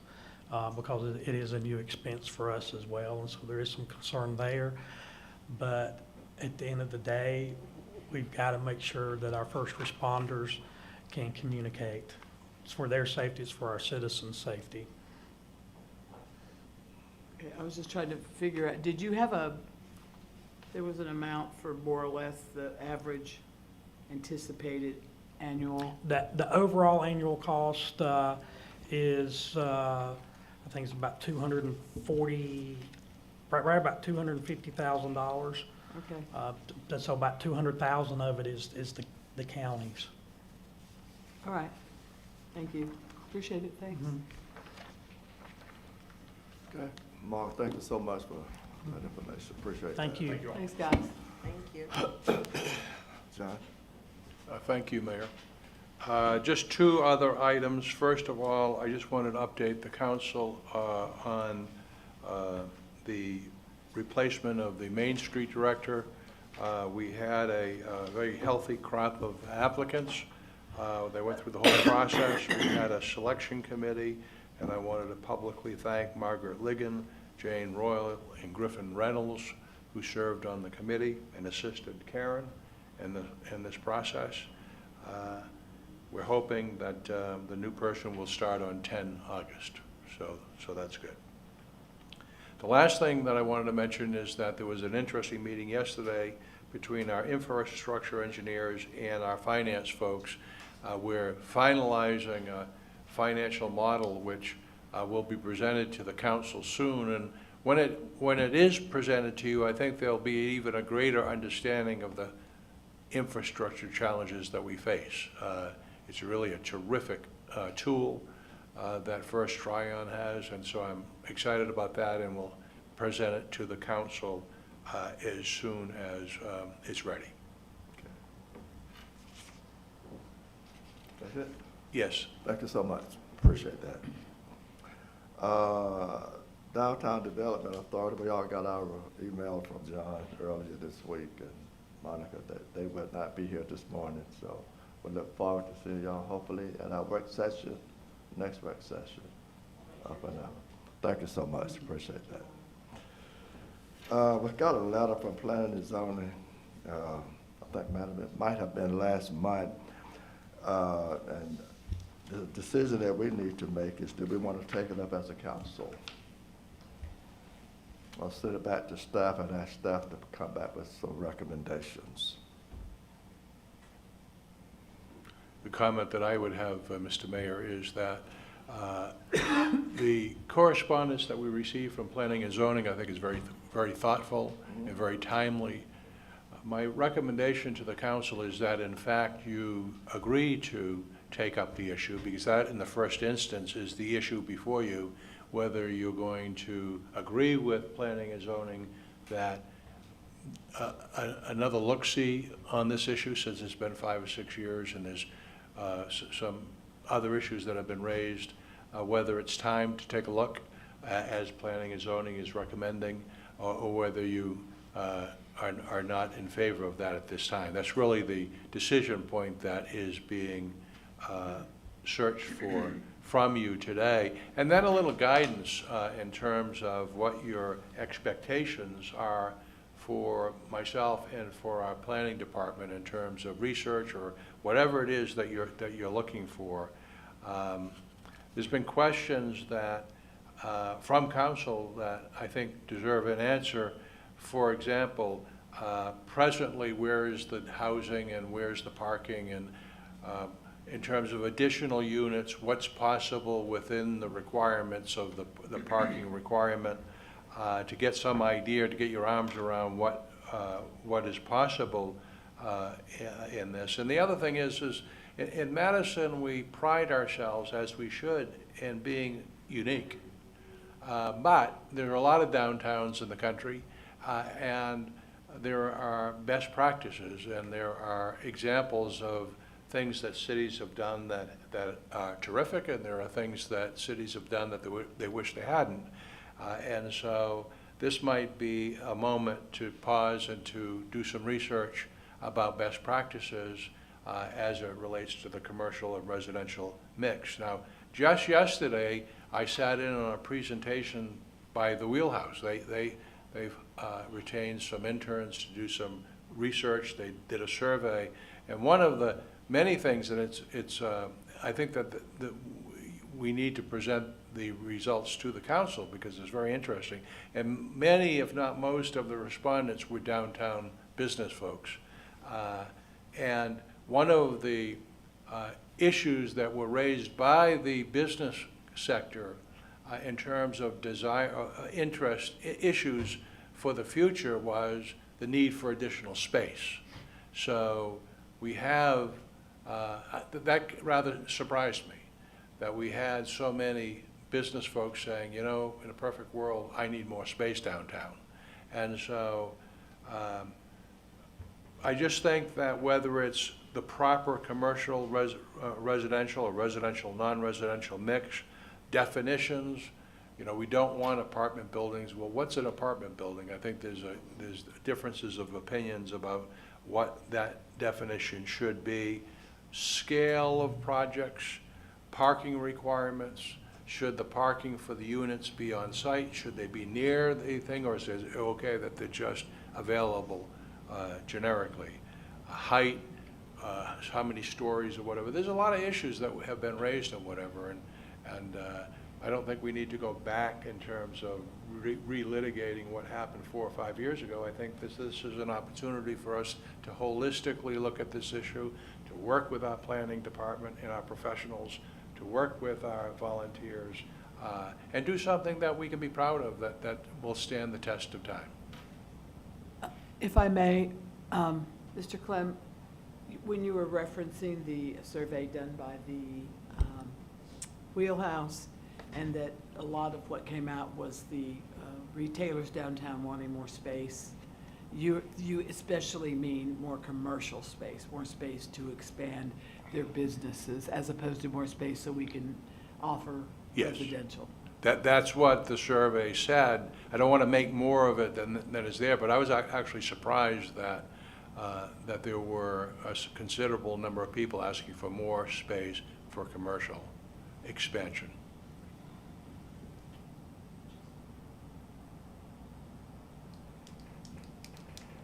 because it is a new expense for us as well, and so there is some concern there. But at the end of the day, we've got to make sure that our first responders can communicate. It's for their safety, it's for our citizens' safety. Okay, I was just trying to figure out, did you have there was an amount for more or less the average anticipated annual? The overall annual cost is, I think it's about $240, right about $250,000. Okay, So about 200,000 of it is the counties. all right. Thank you. Appreciate it, thanks. Okay, Mark, thank you so much for that information, appreciate that. Thank you. Thanks, guys. Thank you. John? Thank you, Mayor. Just two other items. First of all, I just wanted to update the council on the replacement of the Main Street Director. We had a very healthy crop of applicants. They went through the whole process. We had a selection committee, and I wanted to publicly thank Margaret Ligon, Jane Royal, and Griffin Reynolds, who served on the committee and assisted Karen in this process. We're hoping that the new person will start on 10 August, so that's good. The last thing that I wanted to mention is that there was an interesting meeting yesterday between our infrastructure engineers and our finance folks. We're finalizing a financial model which will be presented to the council soon. And when it is presented to you, I think there'll be even a greater understanding of the infrastructure challenges that we face. It's really a terrific tool that First Tryon has, and so I'm excited about that, and we'll present it to the council as soon as it's ready. That's it? Yes. Thank you so much. Appreciate that. Downtown Development Authority, we all got our email from John earlier this week, and Monica, that they would not be here this morning, so we look forward to seeing y'all hopefully at our work session, next work session, up and out. Thank you so much, appreciate that. We got a letter from Planning and Zoning, I think it might have been last month, and the decision that we need to make is, do we want to take it up as a council? I'll send it back to staff and ask staff to come back with some recommendations. The comment that I would have, Mr. Mayor, is that the correspondence that we receive from Planning and Zoning, I think, is very, very thoughtful and very timely. My recommendation to the council is that, in fact, you agree to take up the issue, because that, in the first instance, is the issue before you, whether you're going to agree with Planning and Zoning that another look-see on this issue, since it's been 5 or 6 years and there's some other issues that have been raised, whether it's time to take a look as Planning and Zoning is recommending, or whether you are not in favor of that at this time. That's really the decision point that is being searched for from you today. And then a little guidance in terms of what your expectations are for myself and for our planning department in terms of research or whatever it is that you're looking for. There's been questions that from council that I think deserve an answer. For example, presently, where is the housing and where's the parking, and in terms of additional units, what's possible within the requirements of the parking requirement, to get some idea, to get your arms around what is possible in this. And the other thing is in Madison, we pride ourselves, as we should, in being unique. But there are a lot of downtowns in the country, and there are best practices, and there are examples of things that cities have done that are terrific, and there are things that cities have done that they wish they hadn't. And so this might be a moment to pause and to do some research about best practices as it relates to the commercial and residential mix. Now, just yesterday, I sat in on a presentation by the Wheelhouse. They've retained some interns to do some research. They did a survey, and one of the many things, and I think that we need to present the results to the council because it's very interesting. And many, if not most, of the respondents were downtown business folks. And one of the issues that were raised by the business sector in terms of interest issues for the future was the need for additional space. So we have, that rather surprised me, that we had so many business folks saying, you know, in a perfect world, I need more space downtown. And so I just think that whether it's the proper commercial residential or residential non-residential mix, definitions, you know, we don't want apartment buildings. Well, what's an apartment building? I think there's differences of opinions about what that definition should be. Scale of projects, parking requirements, should the parking for the units be on site? Should they be near the thing, or is it okay that they're just available generically? Height, how many stories or whatever. There's a lot of issues that have been raised and whatever, and I don't think we need to go back in terms of relitigating what happened 4 or 5 years ago. I think this is an opportunity for us to holistically look at this issue, to work with our planning department and our professionals, to work with our volunteers, and do something that we can be proud of, that will stand the test of time. If I may, Mr. Clem, when you were referencing the survey done by the Wheelhouse, and that a lot of what came out was the retailers downtown wanting more space, you especially mean more commercial space, more space to expand their businesses, as opposed to more space so we can offer Yes. residential. That's what the survey said. I don't want to make more of it than is there, but I was actually surprised that there were a considerable number of people asking for more space for commercial expansion.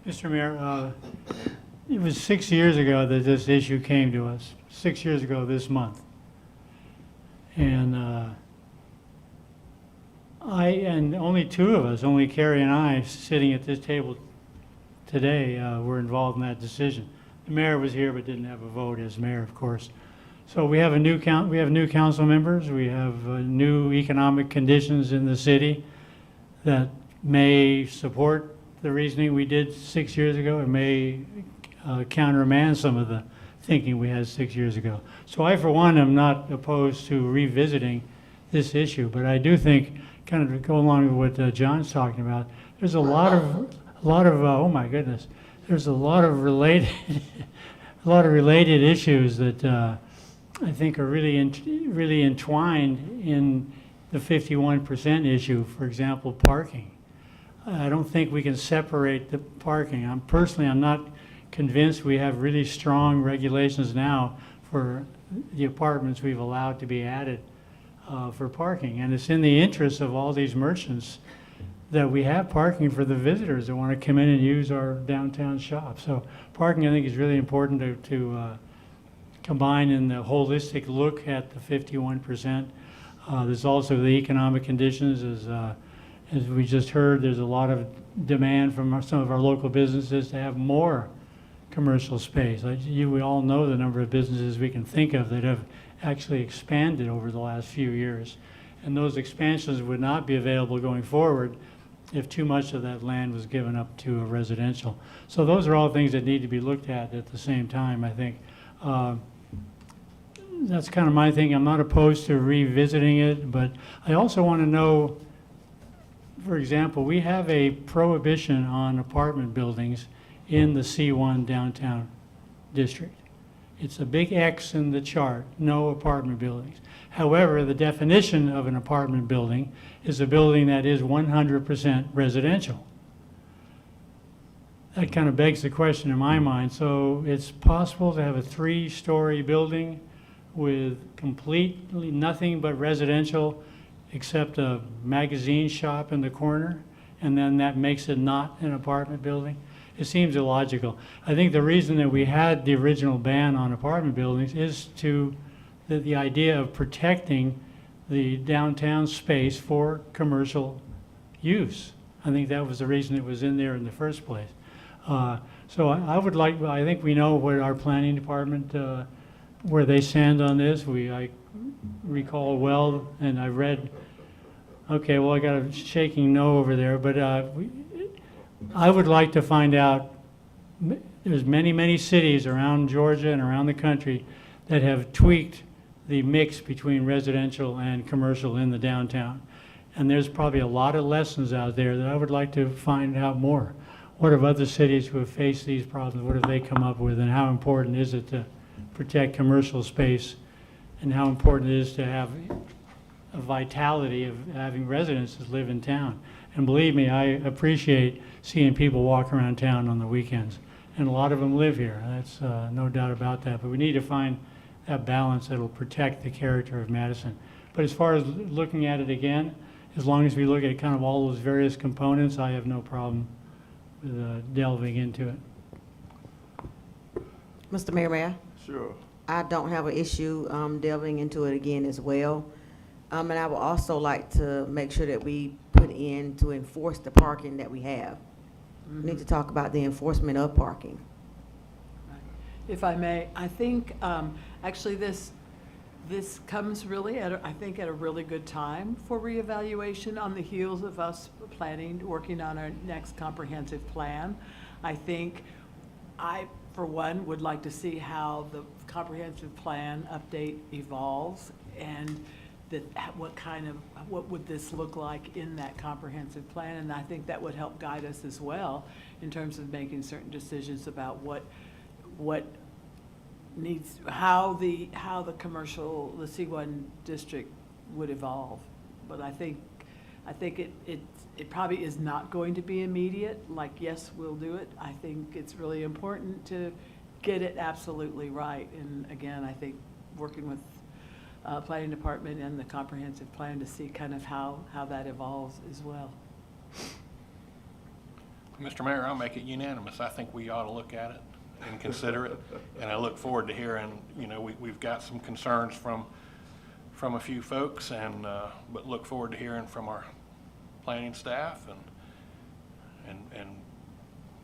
Mr. Mayor, it was 6 years ago that this issue came to us, 6 years ago this month. And and only two of us, only Carrie and I, sitting at this table today, were involved in that decision. The mayor was here but didn't have a vote as mayor, of course. So we have new council members, we have new economic conditions in the city that may support the reasoning we did 6 years ago. It may countermand some of the thinking we had 6 years ago. So I, for one, am not opposed to revisiting this issue, but I do think, kind of to go along with what John's talking about, there's a lot of oh my goodness, there's a lot of related issues that I think are really entwined in the 51% issue. For example, parking. I don't think we can separate the parking. I'm not convinced we have really strong regulations now for the apartments we've allowed to be added for parking. And it's in the interest of all these merchants that we have parking for the visitors that want to come in and use our downtown shop. So parking, I think, is really important to combine in the holistic look at the 51%. There's also the economic conditions. As we just heard, there's a lot of demand from some of our local businesses to have more commercial space. We all know the number of businesses we can think of that have actually expanded over the last few years. And those expansions would not be available going forward if too much of that land was given up to a residential. So those are all things that need to be looked at the same time, I think. That's kind of my thing. I'm not opposed to revisiting it, but I also want to know, for example, we have a prohibition on apartment buildings in the C1 downtown district. It's a big X in the chart, no apartment buildings. However, the definition of an apartment building is a building that is 100% residential. That kind of begs the question in my mind. So it's possible to have a 3-story building with completely nothing but residential except a magazine shop in the corner, and then that makes it not an apartment building? It seems illogical. I think the reason that we had the original ban on apartment buildings is to the idea of protecting the downtown space for commercial use. I think that was the reason it was in there in the first place. So I think we know what our planning department, where they stand on this. I recall well, and I read, okay, well, I got a shaking no over there, but I would like to find out, there's many cities around Georgia and around the country that have tweaked the mix between residential and commercial in the downtown. And there's probably a lot of lessons out there that I would like to find out more. What have other cities who have faced these problems, what have they come up with, and how important is it to protect commercial space, and how important it is to have a vitality of having residents live in town. And believe me, I appreciate seeing people walk around town on the weekends. And a lot of them live here, that's no doubt about that. But we need to find that balance that will protect the character of Madison. But as far as looking at it again, as long as we look at kind of all those various components, I have no problem with delving into it. Mr. Mayor, Sure. I don't have an issue delving into it again as well. And I would also like to make sure that we put in to enforce the parking that we have. We need to talk about the enforcement of parking. If I may, I think actually this comes really I think at a really good time for reevaluation on the heels of us working on our next comprehensive plan. I think I, for one, would like to see how the comprehensive plan update evolves and what would this look like in that comprehensive plan? And I think that would help guide us as well in terms of making certain decisions about what needs, how the commercial, the C1 district would evolve. But I think it probably is not going to be immediate, like, yes, we'll do it. I think it's really important to get it absolutely right. And again, I think working with planning department and the comprehensive plan to see kind of how that evolves as well. Mr. Mayor, I'll make it unanimous. I think we ought to look at it and consider it. And I look forward to hearing, we've got some concerns from a few folks, and but look forward to hearing from our planning staff and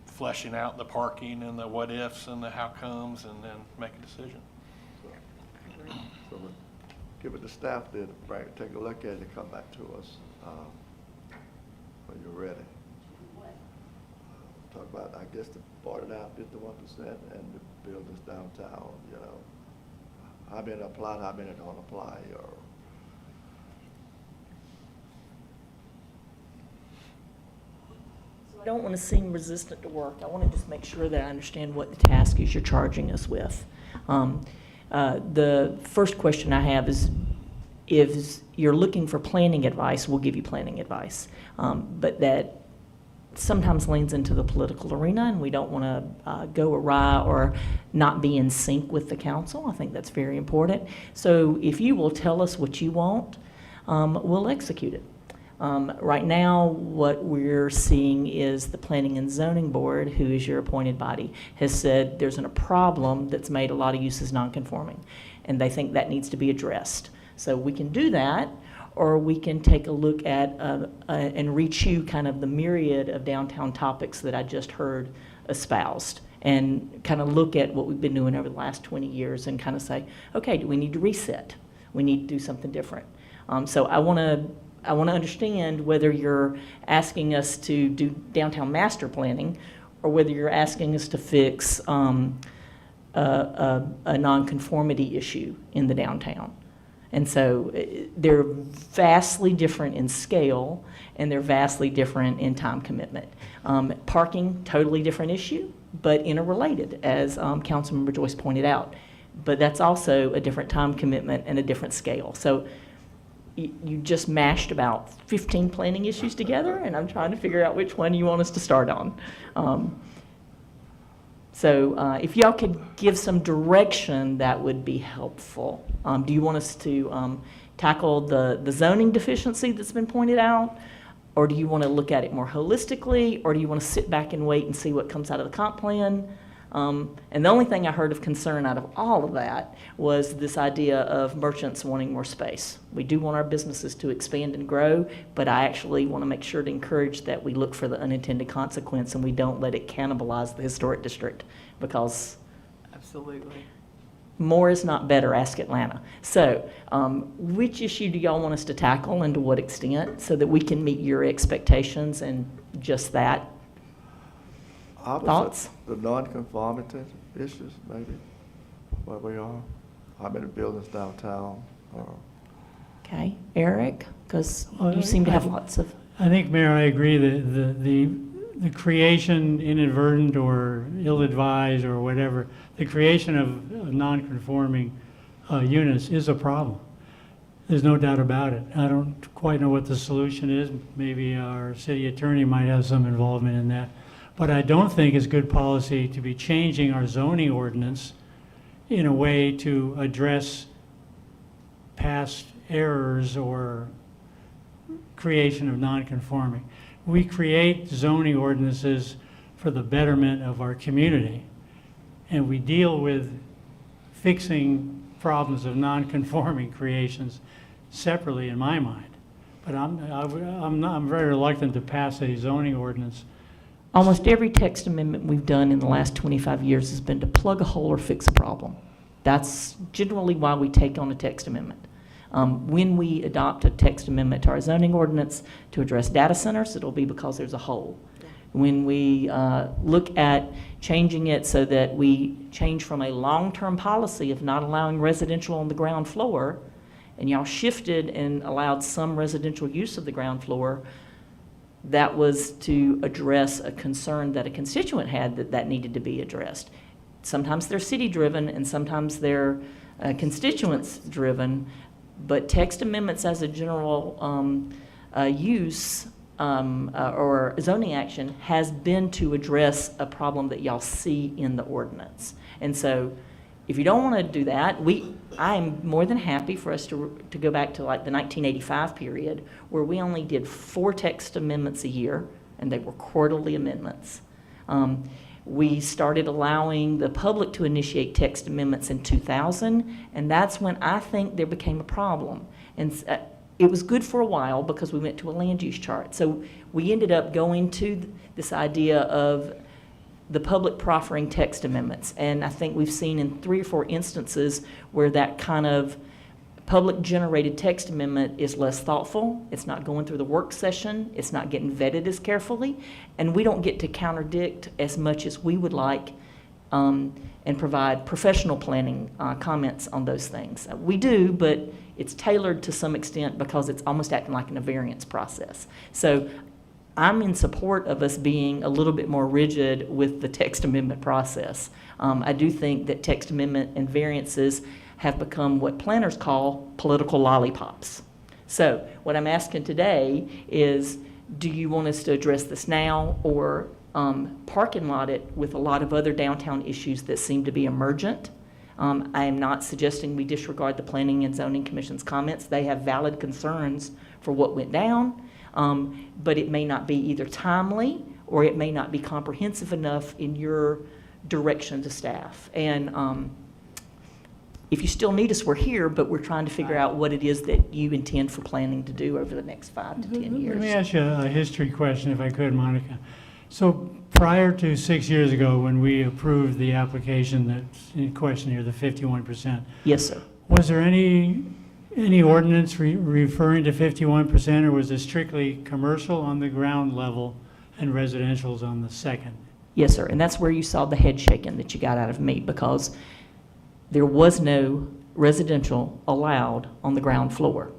fleshing out the parking and the what ifs and the how comes, and then make a decision. So we'll give it to staff then, take a look at it and come back to us when you're ready. Talk about, I guess, the 49, 51% and the buildings downtown, How many apply, how many don't apply, or? I don't want to seem resistant to work. I want to just make sure that I understand what the task is you're charging us with. The first question I have is, if you're looking for planning advice, we'll give you planning advice. But that sometimes leans into the political arena, and we don't want to go awry or not be in sync with the council. I think that's very important. So if you will tell us what you want, we'll execute it. Right now, what we're seeing is the Planning and Zoning Board, who is your appointed body, has said there's a problem that's made a lot of uses non-conforming, and they think that needs to be addressed. So we can do that, or we can take a look at and rechew kind of the myriad of downtown topics that I just heard espoused, and kind of look at what we've been doing over the last 20 years and kind of say, okay, do we need to reset? We need to do something different. So I want to understand whether you're asking us to do downtown master planning, or whether you're asking us to fix a nonconformity issue in the downtown. And so they're vastly different in scale, and they're vastly different in time commitment. Parking, totally different issue, but interrelated, as Councilmember Joyce pointed out. But that's also a different time commitment and a different scale. So you just mashed about 15 planning issues together, and I'm trying to figure out which one you want us to start on. So if y'all could give some direction, that would be helpful. Do you want us to tackle the zoning deficiency that's been pointed out? Or do you want to look at it more holistically? Or do you want to sit back and wait and see what comes out of the comp plan? And the only thing I heard of concern out of all of that was this idea of merchants wanting more space. We do want our businesses to expand and grow, but I actually want to make sure to encourage that we look for the unintended consequence and we don't let it cannibalize the historic district, because Absolutely. more is not better, ask Atlanta. So which issue do y'all want us to tackle, and to what extent, so that we can meet your expectations and just that? Thoughts? The non-conformity issues, maybe, where we are, how many buildings downtown, or? Okay, Eric, because you seem to have lots of. I think, Mayor, I agree that the creation, inadvertent or ill-advised or whatever, the creation of non-conforming units is a problem. There's no doubt about it. I don't quite know what the solution is. Maybe our city attorney might have some involvement in that. But I don't think it's good policy to be changing our zoning ordinance in a way to address past errors or creation of non-conforming. We create zoning ordinances for the betterment of our community, and we deal with fixing problems of non-conforming creations separately, in my mind. But I'm very reluctant to pass a zoning ordinance. Almost every text amendment we've done in the last 25 years has been to plug a hole or fix a problem. That's generally why we take on a text amendment. When we adopt a text amendment to our zoning ordinance to address data centers, it'll be because there's a hole. When we look at changing it so that we change from a long-term policy of not allowing residential on the ground floor, and y'all shifted and allowed some residential use of the ground floor, that was to address a concern that a constituent had that needed to be addressed. Sometimes they're city-driven and sometimes they're constituents-driven, but text amendments as a general use or zoning action has been to address a problem that y'all see in the ordinance. And so if you don't want to do that, I am more than happy for us to go back to like the 1985 period where we only did 4 text amendments a year, and they were quarterly amendments. We started allowing the public to initiate text amendments in 2000, and that's when I think there became a problem. And it was good for a while because we went to a land use chart. So we ended up going to this idea of the public proffering text amendments. And I think we've seen in 3 or 4 instances where that kind of public-generated text amendment is less thoughtful. It's not going through the work session. It's not getting vetted as carefully. And we don't get to contradict as much as we would like and provide professional planning comments on those things. We do, but it's tailored to some extent because it's almost acting like a variance process. So I'm in support of us being a little bit more rigid with the text amendment process. I do think that text amendment and variances have become what planners call political lollipops. So what I'm asking today is, do you want us to address this now or parking lot it with a lot of other downtown issues that seem to be emergent? I am not suggesting we disregard the Planning and Zoning Commission's comments. They have valid concerns for what went down. But it may not be either timely or it may not be comprehensive enough in your direction to staff. And if you still need us, we're here, but we're trying to figure out what it is that you intend for planning to do over the next 5 to 10 years. Let me ask you a history question, if I could, Monica. So prior to 6 years ago, when we approved the application that's in question here, the 51%, Yes, sir. was there any ordinance referring to 51%, or was it strictly commercial on the ground level and residential's on the second? Yes, sir. And that's where you saw the head shaking that you got out of me, because there was no residential allowed on the ground floor.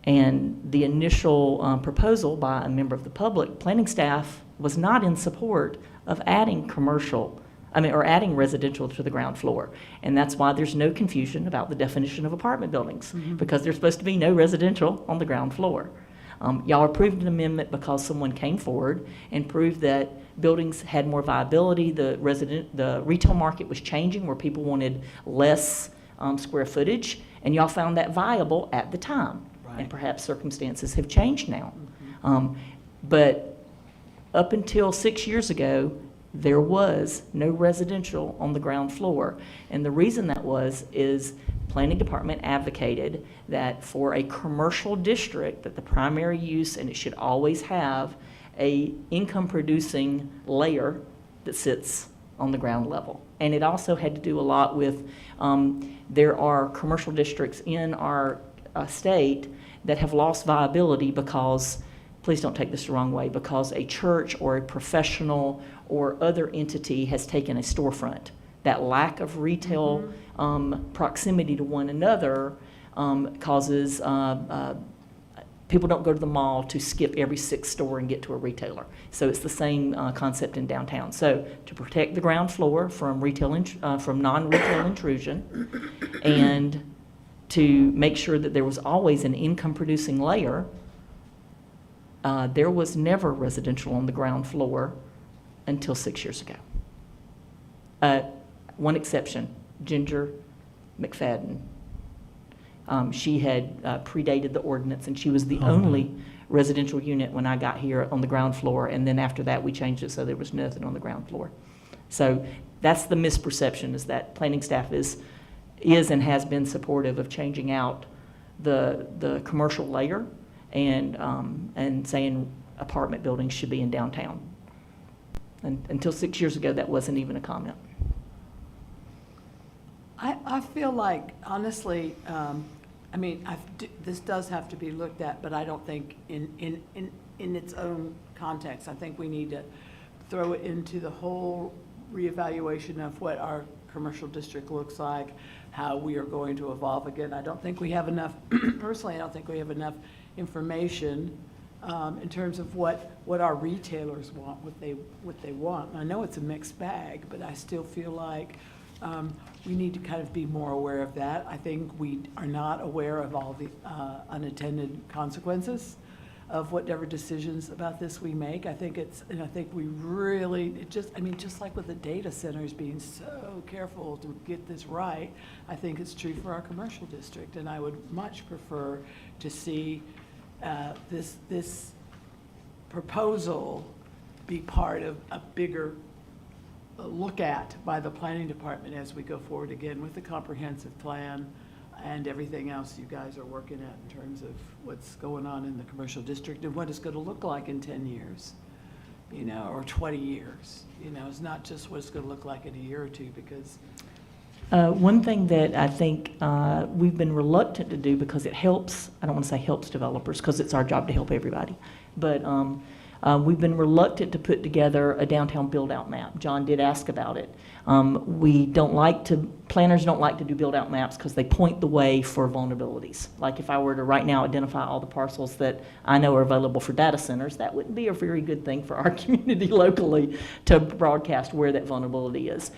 And the initial proposal by a member of the public planning staff was not in support of adding adding residential to the ground floor. And that's why there's no confusion about the definition of apartment buildings, because there's supposed to be no residential on the ground floor. Y'all approved an amendment because someone came forward and proved that buildings had more viability. The retail market was changing where people wanted less square footage, and y'all found that viable at the time. Right. And perhaps circumstances have changed now. But up until 6 years ago, there was no residential on the ground floor. And the reason that is planning department advocated that for a commercial district, that the primary use, and it should always have a income producing layer that sits on the ground level. And it also had to do a lot with, there are commercial districts in our state that have lost viability because, please don't take this the wrong way, because a church or a professional or other entity has taken a storefront. That lack of retail proximity to one another causes people don't go to the mall to skip every 6th store and get to a retailer. So it's the same concept in downtown. So to protect the ground floor from from non-retail intrusion, and to make sure that there was always an income-producing layer, there was never residential on the ground floor until 6 years ago. One exception, Ginger McFadden. She had predated the ordinance, and she was the only residential unit when I got here on the ground floor, and then after that we changed it so there was nothing on the ground floor. So that's the misperception, is that planning staff is and has been supportive of changing out the commercial layer and saying apartment buildings should be in downtown. And until 6 years ago, that wasn't even a comment. I feel like, honestly, I mean, this does have to be looked at, but I don't think in its own context. I think we need to throw it into the whole reevaluation of what our commercial district looks like, how we are going to evolve again. I don't think we have enough, personally, I don't think we have enough information in terms of what our retailers want, what they want. I know it's a mixed bag, but I still feel like we need to kind of be more aware of that. I think we are not aware of all the unintended consequences of whatever decisions about this we make. I think we really, just like with the data centers being so careful to get this right, I think it's true for our commercial district. And I would much prefer to see this proposal be part of a bigger look at by the planning department as we go forward again with the comprehensive plan and everything else you guys are working at in terms of what's going on in the commercial district and what it's going to look like in 10 years, or 20 years. It's not just what it's going to look like in a year or two, because One thing that I think we've been reluctant to do because it helps, I don't want to say helps developers because it's our job to help everybody, but we've been reluctant to put together a downtown build-out map. John did ask about it. Planners don't like to do build-out maps because they point the way for vulnerabilities. Like if I were to right now identify all the parcels that I know are available for data centers, that wouldn't be a very good thing for our community locally to broadcast where that vulnerability is.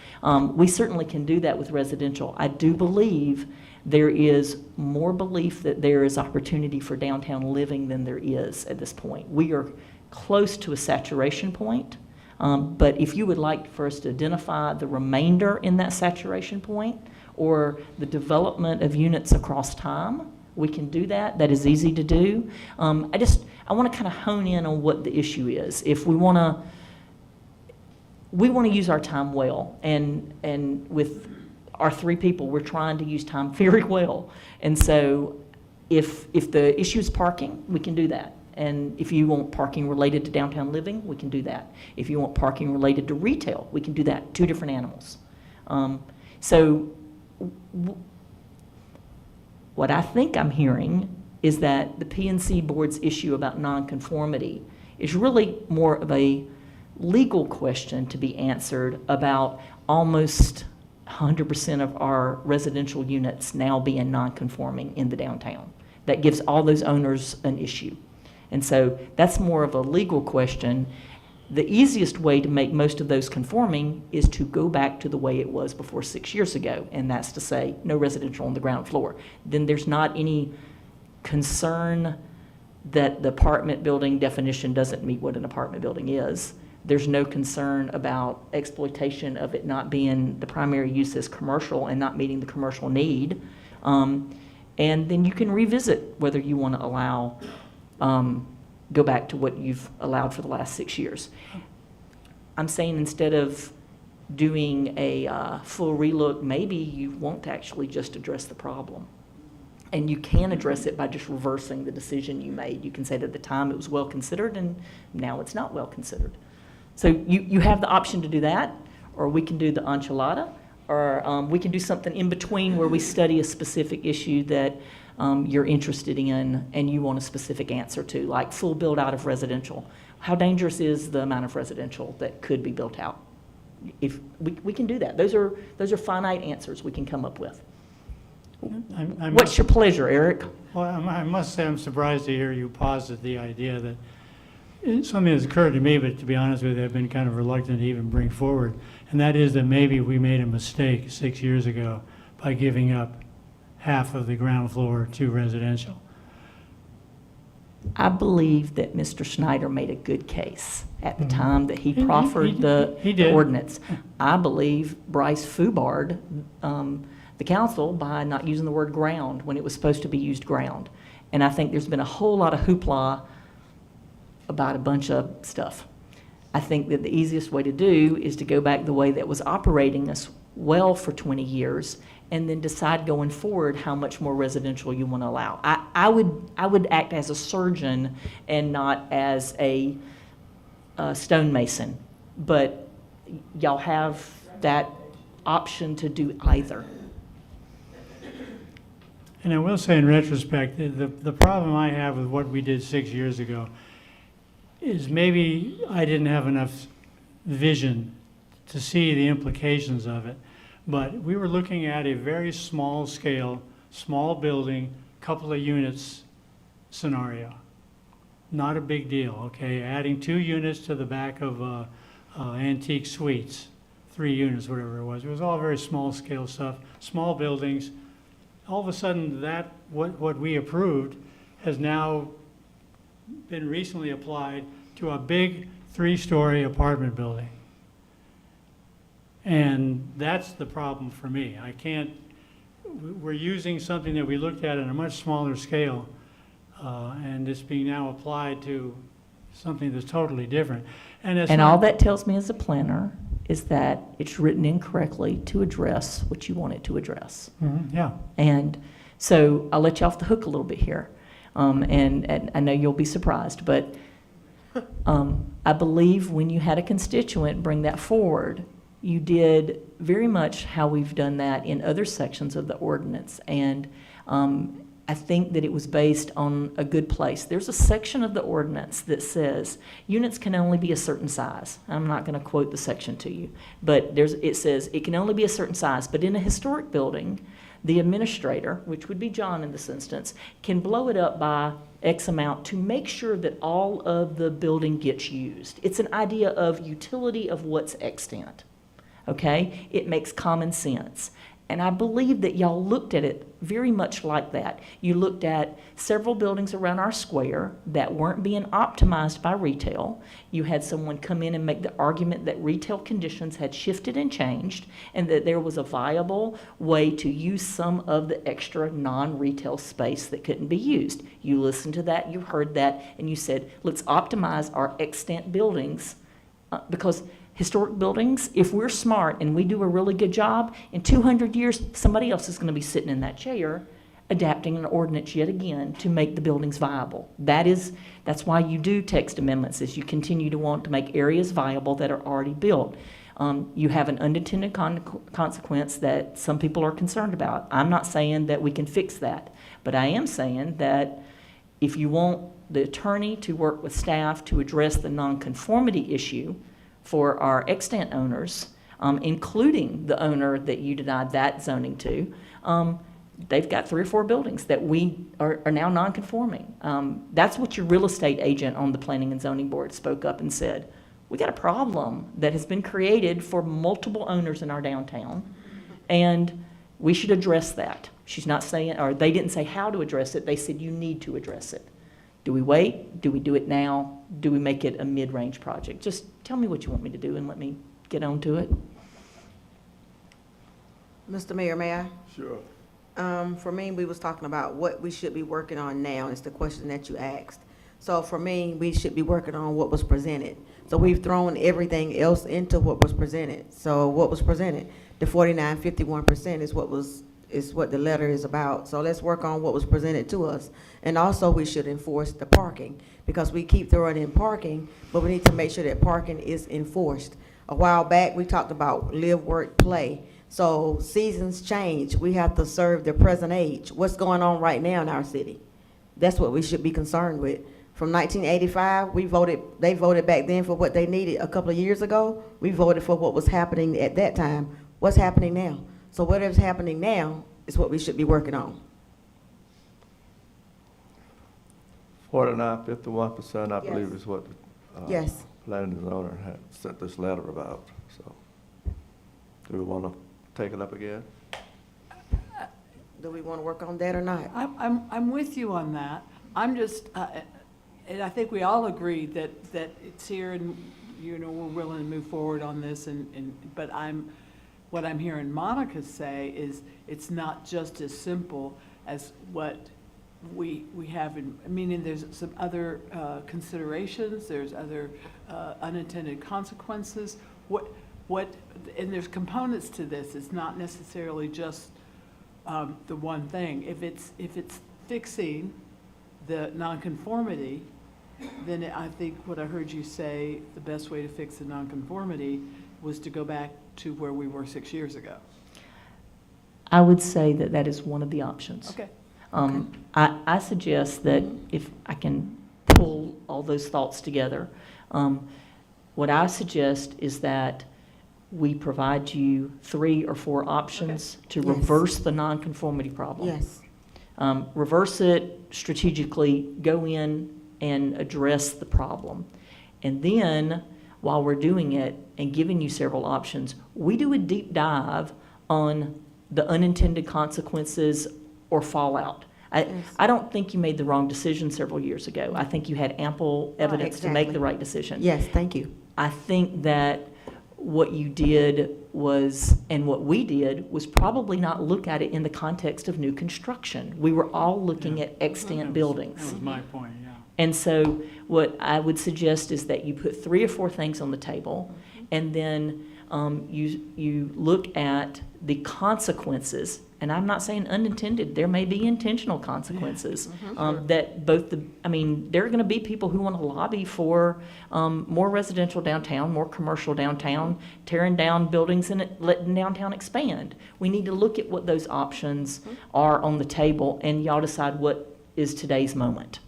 We certainly can do that with residential. I do believe there is more belief that there is opportunity for downtown living than there is at this point. We are close to a saturation point. But if you would like for us to identify the remainder in that saturation point or the development of units across time, we can do that. That is easy to do. I want to kind of hone in on what the issue is. If we want to use our time well, and with our 3 people, we're trying to use time very well. And so if the issue is parking, we can do that. And if you want parking related to downtown living, we can do that. If you want parking related to retail, we can do that. 2 different animals. What I think I'm hearing is that the P&C board's issue about nonconformity is really more of a legal question to be answered about almost 100% of our residential units now being nonconforming in the downtown. That gives all those owners an issue. And so that's more of a legal question. The easiest way to make most of those conforming is to go back to the way it was before 6 years ago, and that's to say no residential on the ground floor. Then there's not any concern that the apartment building definition doesn't meet what an apartment building is. There's no concern about exploitation of it not being the primary use as commercial and not meeting the commercial need. And then you can revisit whether you want to allow go back to what you've allowed for the last 6 years. I'm saying instead of doing a full relook, maybe you want to actually just address the problem. And you can address it by just reversing the decision you made. You can say that at the time it was well considered and now it's not well considered. So you have the option to do that, or we can do the enchilada, or we can do something in between where we study a specific issue that you're interested in and you want a specific answer to, like full build out of residential. How dangerous is the amount of residential that could be built out? If we can do that. Those are finite answers we can come up with. What's your pleasure, Eric? Well, I must say I'm surprised to hear you posit the idea that it's something that's occurred to me, but to be honest with you, I've been kind of reluctant to even bring forward, and that is that maybe we made a mistake 6 years ago by giving up half of the ground floor to residential. I believe that Mr. Schneider made a good case at the time that he proffered the ordinance. I believe Bryce Fubard, the council, by not using the word ground when it was supposed to be used ground. And I think there's been a whole lot of hoopla about a bunch of stuff. I think that the easiest way to do is to go back the way that was operating us well for 20 years and then decide going forward how much more residential you want to allow. I would act as a surgeon and not as a stonemason, but y'all have that option to do either. And I will say in retrospect, the problem I have with what we did 6 years ago is maybe I didn't have enough vision to see the implications of it. But we were looking at a very small scale, small building, couple of units scenario. Not a big deal, okay? Adding 2 units to the back of Antique Suites, 3 units, whatever it was. It was all very small scale stuff, small buildings. All of a sudden, that what we approved has now been recently applied to a big 3-story apartment building. And that's the problem for me. I can't, we're using something that we looked at on a much smaller scale, and it's being now applied to something that's totally different. And it's And not- all that tells me as a planner is that it's written incorrectly to address what you want it to address. Mhm, yeah. And so I'll let you off the hook a little bit here. And I know you'll be surprised, but I believe when you had a constituent bring that forward, you did very much how we've done that in other sections of the ordinance. And I think that it was based on a good place. There's a section of the ordinance that says units can only be a certain size. I'm not going to quote the section to you, but it says it can only be a certain size. But in a historic building, the administrator, which would be John in this instance, can blow it up by X amount to make sure that all of the building gets used. It's an idea of utility of what's extant, okay? It makes common sense. And I believe that y'all looked at it very much like that. You looked at several buildings around our square that weren't being optimized by retail. You had someone come in and make the argument that retail conditions had shifted and changed, and that there was a viable way to use some of the extra non-retail space that couldn't be used. You listened to that, you heard that, and you said, let's optimize our extant buildings, because historic buildings, if we're smart and we do a really good job, in 200 years, somebody else is going to be sitting in that chair adapting an ordinance yet again to make the buildings viable. That's why you do text amendments, is you continue to want to make areas viable that are already built. You have an unintended consequence that some people are concerned about. I'm not saying that we can fix that, but I am saying that if you want the attorney to work with staff to address the nonconformity issue for our extant owners, including the owner that you denied that zoning to, they've got 3 or 4 buildings that we are now nonconforming. That's what your real estate agent on the Planning and Zoning Board spoke up and said. We got a problem that has been created for multiple owners in our downtown, and we should address that. She's not saying, or they didn't say how to address it, they said you need to address it. Do we wait? Do we do it now? Do we make it a mid-range project? Just tell me what you want me to do and let me get on to it. Mr. Mayor, may I? Sure. For me, we was talking about what we should be working on now. It's the question that you asked. So for me, we should be working on what was presented. So we've thrown everything else into what was presented. So what was presented? The 49.51% is what the letter is about. So let's work on what was presented to us. And also we should enforce the parking, because we keep throwing in parking, but we need to make sure that parking is enforced. A while back, we talked about live, work, play. So seasons change. We have to serve the present age. What's going on right now in our city? That's what we should be concerned with. From 1985, they voted back then for what they needed a couple of years ago. We voted for what was happening at that time. What's happening now? So whatever's happening now is what we should be working on. 49.51%, I believe, Yes. is what the Yes. planning and zoning had sent this letter about. So, do we want to take it up again? Do we want to work on that or not? I'm with you on that. I'm just, and I think we all agree that it's here and, we're willing to move forward on this but what I'm hearing Monica say is it's not just as simple as what we have meaning there's some other considerations, there's other unintended consequences. And there's components to this. It's not necessarily just the one thing. If it's fixing the nonconformity, then I think what I heard you say, the best way to fix the nonconformity was to go back to where we were 6 years ago. I would say that that is one of the options. Okay. I suggest that if I can pull all those thoughts together, what I suggest is that we provide you 3 or 4 options to Yes. reverse the nonconformity problem. Yes. Reverse it strategically, go in and address the problem. And then, while we're doing it and giving you several options, we do a deep dive on the unintended consequences or fallout. I don't think you made the wrong decision several years ago. I think you had ample evidence to make exactly. the right decision. Yes, thank you. I think that what you did was, and what we did, was probably not look at it in the context of new construction. We were all looking at extant buildings. That was my point, yeah. And so what I would suggest is that you put 3 or 4 things on the table, and then you look at the consequences. And I'm not saying unintended, there may be intentional consequences. That both there are going to be people who want to lobby for more residential downtown, more commercial downtown, tearing down buildings and letting downtown expand. We need to look at what those options are on the table, and y'all decide what is today's moment.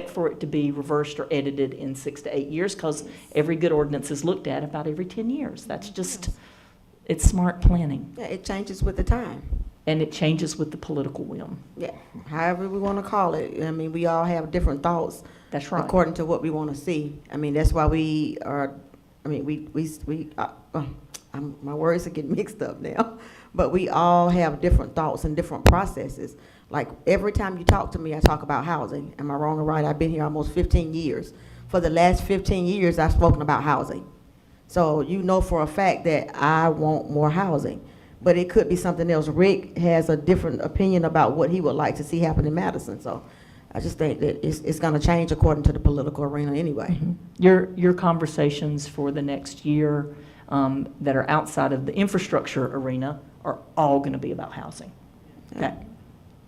For it to be reversed or edited in 6 to 8 years, because every good ordinance is looked at about every 10 years. That's just, it's smart planning. Yeah, it changes with the time. And it changes with the political whim. Yeah, however we want to call it. I mean, we all have different thoughts. That's right. According to what we want to see. I mean, that's why we are, I mean, my words are getting mixed up now. But we all have different thoughts and different processes. Like, every time you talk to me, I talk about housing. Am I wrong or right? I've been here almost 15 years. For the last 15 years, I've spoken about housing. So you know for a fact that I want more housing. But it could be something else. Rick has a different opinion about what he would like to see happen in Madison. So I just think that it's going to change according to the political arena anyway. Your conversations for the next year that are outside of the infrastructure arena are all going to be about housing.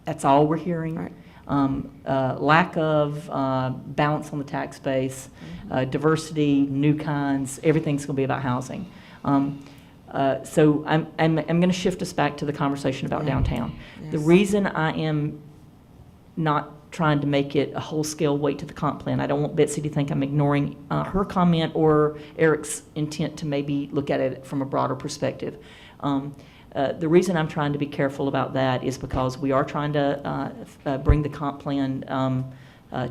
That's all we're hearing. Right. Lack of balance on the tax base, diversity, new kinds, everything's going to be about housing. So I'm going to shift us back to the conversation about downtown. Yes. The reason I am not trying to make it a whole-scale weight to the comp plan, I don't want Betsy to think I'm ignoring her comment or Eric's intent to maybe look at it from a broader perspective. The reason I'm trying to be careful about that is because we are trying to bring the comp plan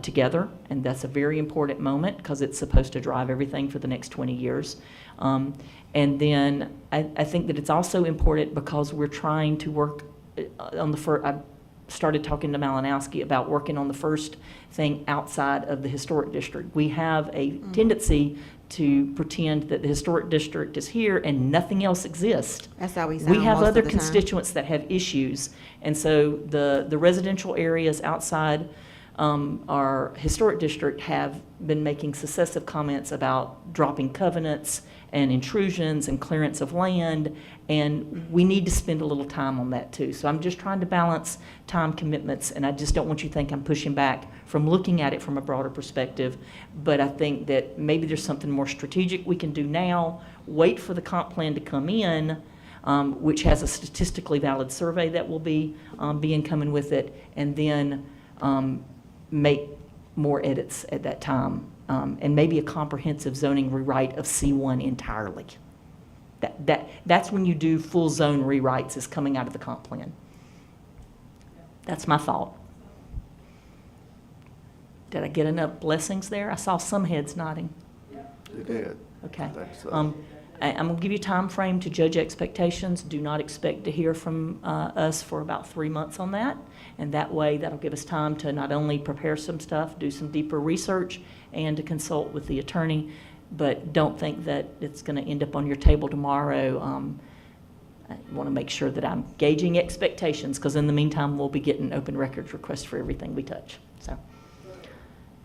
together, and that's a very important moment because it's supposed to drive everything for the next 20 years. And then I think that it's also important because we're trying to work on the first. I started talking to Malinowski about working on the first thing outside of the historic district. We have a tendency to pretend that the historic district is here and nothing else exists. That's how we sound We have most other of the time. constituents that have issues, and so the residential areas outside our historic district have been making successive comments about dropping covenants and intrusions and clearance of land, and we need to spend a little time on that too. So I'm just trying to balance time commitments, and I just don't want you to think I'm pushing back from looking at it from a broader perspective. But I think that maybe there's something more strategic we can do now, wait for the comp plan to come in, which has a statistically valid survey that will be incoming with it, and then make more edits at that time, and maybe a comprehensive zoning rewrite of C1 entirely. That's when you do full zone rewrites, is coming out of the comp plan. That's my thought. Did I get enough blessings there? I saw some heads nodding. You did. Okay. I think so. I'm going to give you a time frame to judge expectations. Do not expect to hear from us for about 3 months on that. And that way, that'll give us time to not only prepare some stuff, do some deeper research, and to consult with the attorney. But don't think that it's going to end up on your table tomorrow. I want to make sure that I'm gauging expectations, because in the meantime, we'll be getting open records requests for everything we touch. So,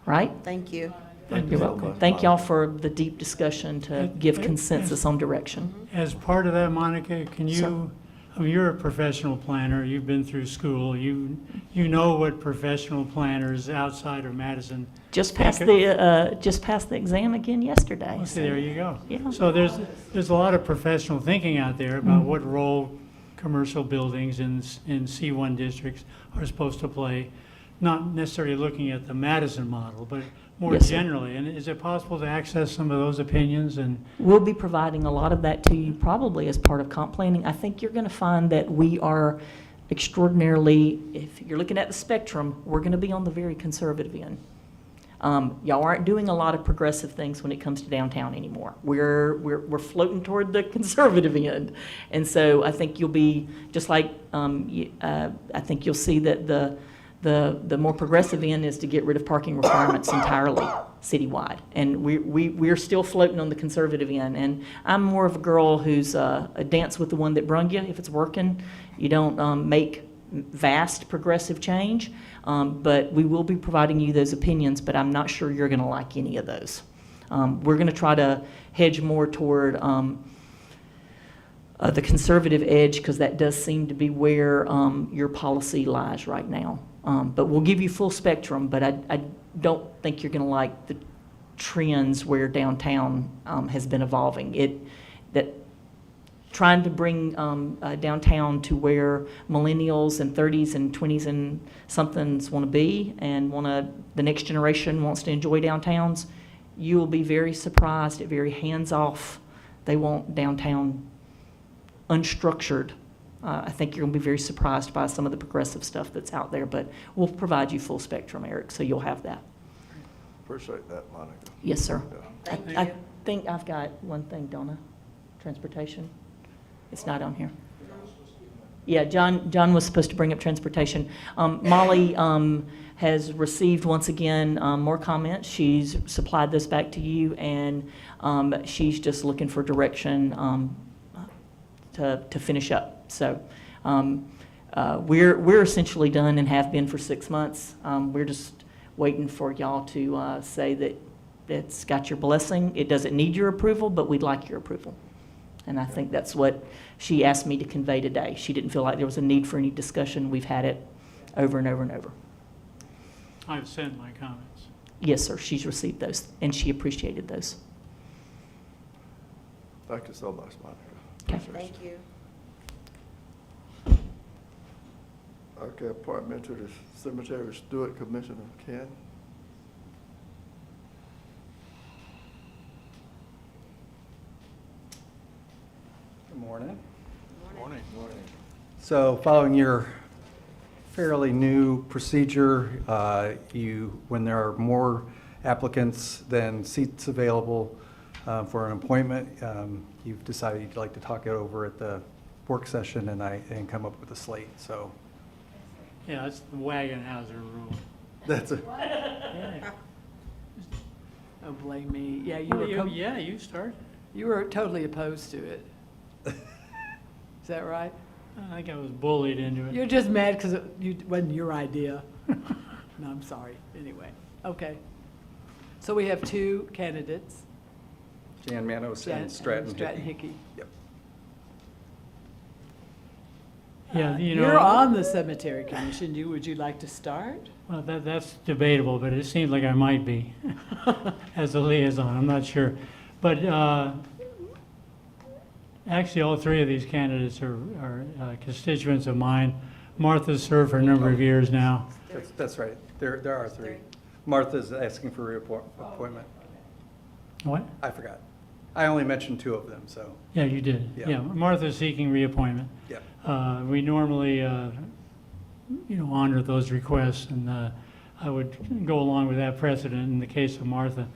right? Thank you. Thank you You're so welcome. much, Thank y'all Monica. for the deep discussion to give consensus on direction. As part of that, Monica, can you, I mean, you're a professional planner, you've been through school, you know what professional planners outside of Madison. Just passed the exam again yesterday. Well, see, there you go. Yeah. So there's a lot of professional thinking out there about what role commercial buildings in C1 districts are supposed to play, not necessarily looking at the Madison model, but more Yes, sir. generally. And is it possible to access some of those opinions? And We'll be providing a lot of that to you probably as part of comp planning. I think you're going to find that we are extraordinarily, if you're looking at the spectrum, we're going to be on the very conservative end. Y'all aren't doing a lot of progressive things when it comes to downtown anymore. We're floating toward the conservative end. And so I think you'll be, just like, I think you'll see that the more progressive end is to get rid of parking requirements entirely citywide. And we're still floating on the conservative end. And I'm more of a girl who's a dance with the one that brung you. If it's working, you don't make vast progressive change. But we will be providing you those opinions, but I'm not sure you're going to like any of those. We're going to try to hedge more toward the conservative edge, because that does seem to be where your policy lies right now. But we'll give you full spectrum, but I don't think you're going to like the trends where downtown has been evolving. Trying to bring downtown to where millennials and 30s and 20s and somethings want to be, and the next generation wants to enjoy downtowns, you will be very surprised at very hands-off. They want downtown unstructured. I think you're going to be very surprised by some of the progressive stuff that's out there, but we'll provide you full spectrum, Eric, so you'll have that. Appreciate that, Monica. Yes, sir. Yeah. I think I've got one thing, Donna. Transportation. It's not on here. Yeah, John was supposed to bring up transportation. Molly has received, once again, more comments. She's supplied those back to you, and she's just looking for direction to finish up. So we're essentially done and have been for 6 months. We're just waiting for y'all to say that it's got your blessing. It doesn't need your approval, but we'd like your approval. And I think that's what she asked me to convey today. She didn't feel like there was a need for any discussion. We've had it over and over and over. I've sent my comments. Yes, sir, she's received those, and she appreciated those. Thank you so much, Monica. Okay. Thank you. Okay, appointment to the Cemetery Steward Commissioner, Ken. Good morning. Morning. So following your fairly new procedure, when there are more applicants than seats available for an appointment, you've decided you'd like to talk it over at the work session and come up with a slate. So Yeah, that's the Wagonhauser rule. that's a, Yeah. Don't blame me. Yeah, Yeah, you start. you were totally opposed to it. Is that right? I think I was bullied into it. You're just mad because it wasn't your idea. No, I'm sorry. Anyway, okay. So we have two candidates. Jan Manos Jan- and Stratton Stratton Hickey. Hickey. Yep. Yeah, you know. You're on the cemetery commission. Would you like to start? Well, that's debatable, but it seems like I might be as a liaison. I'm not sure. But actually, all three of these candidates are constituents of mine. Martha's served for a number of years now. That's right. There are three. Martha's asking for reappointment. What? I forgot. I only mentioned two of them, so, Yeah, you did. Yeah. Yeah, Martha's seeking reappointment. yeah. We normally, honor those requests, and I would go along with that precedent in the case of Martha.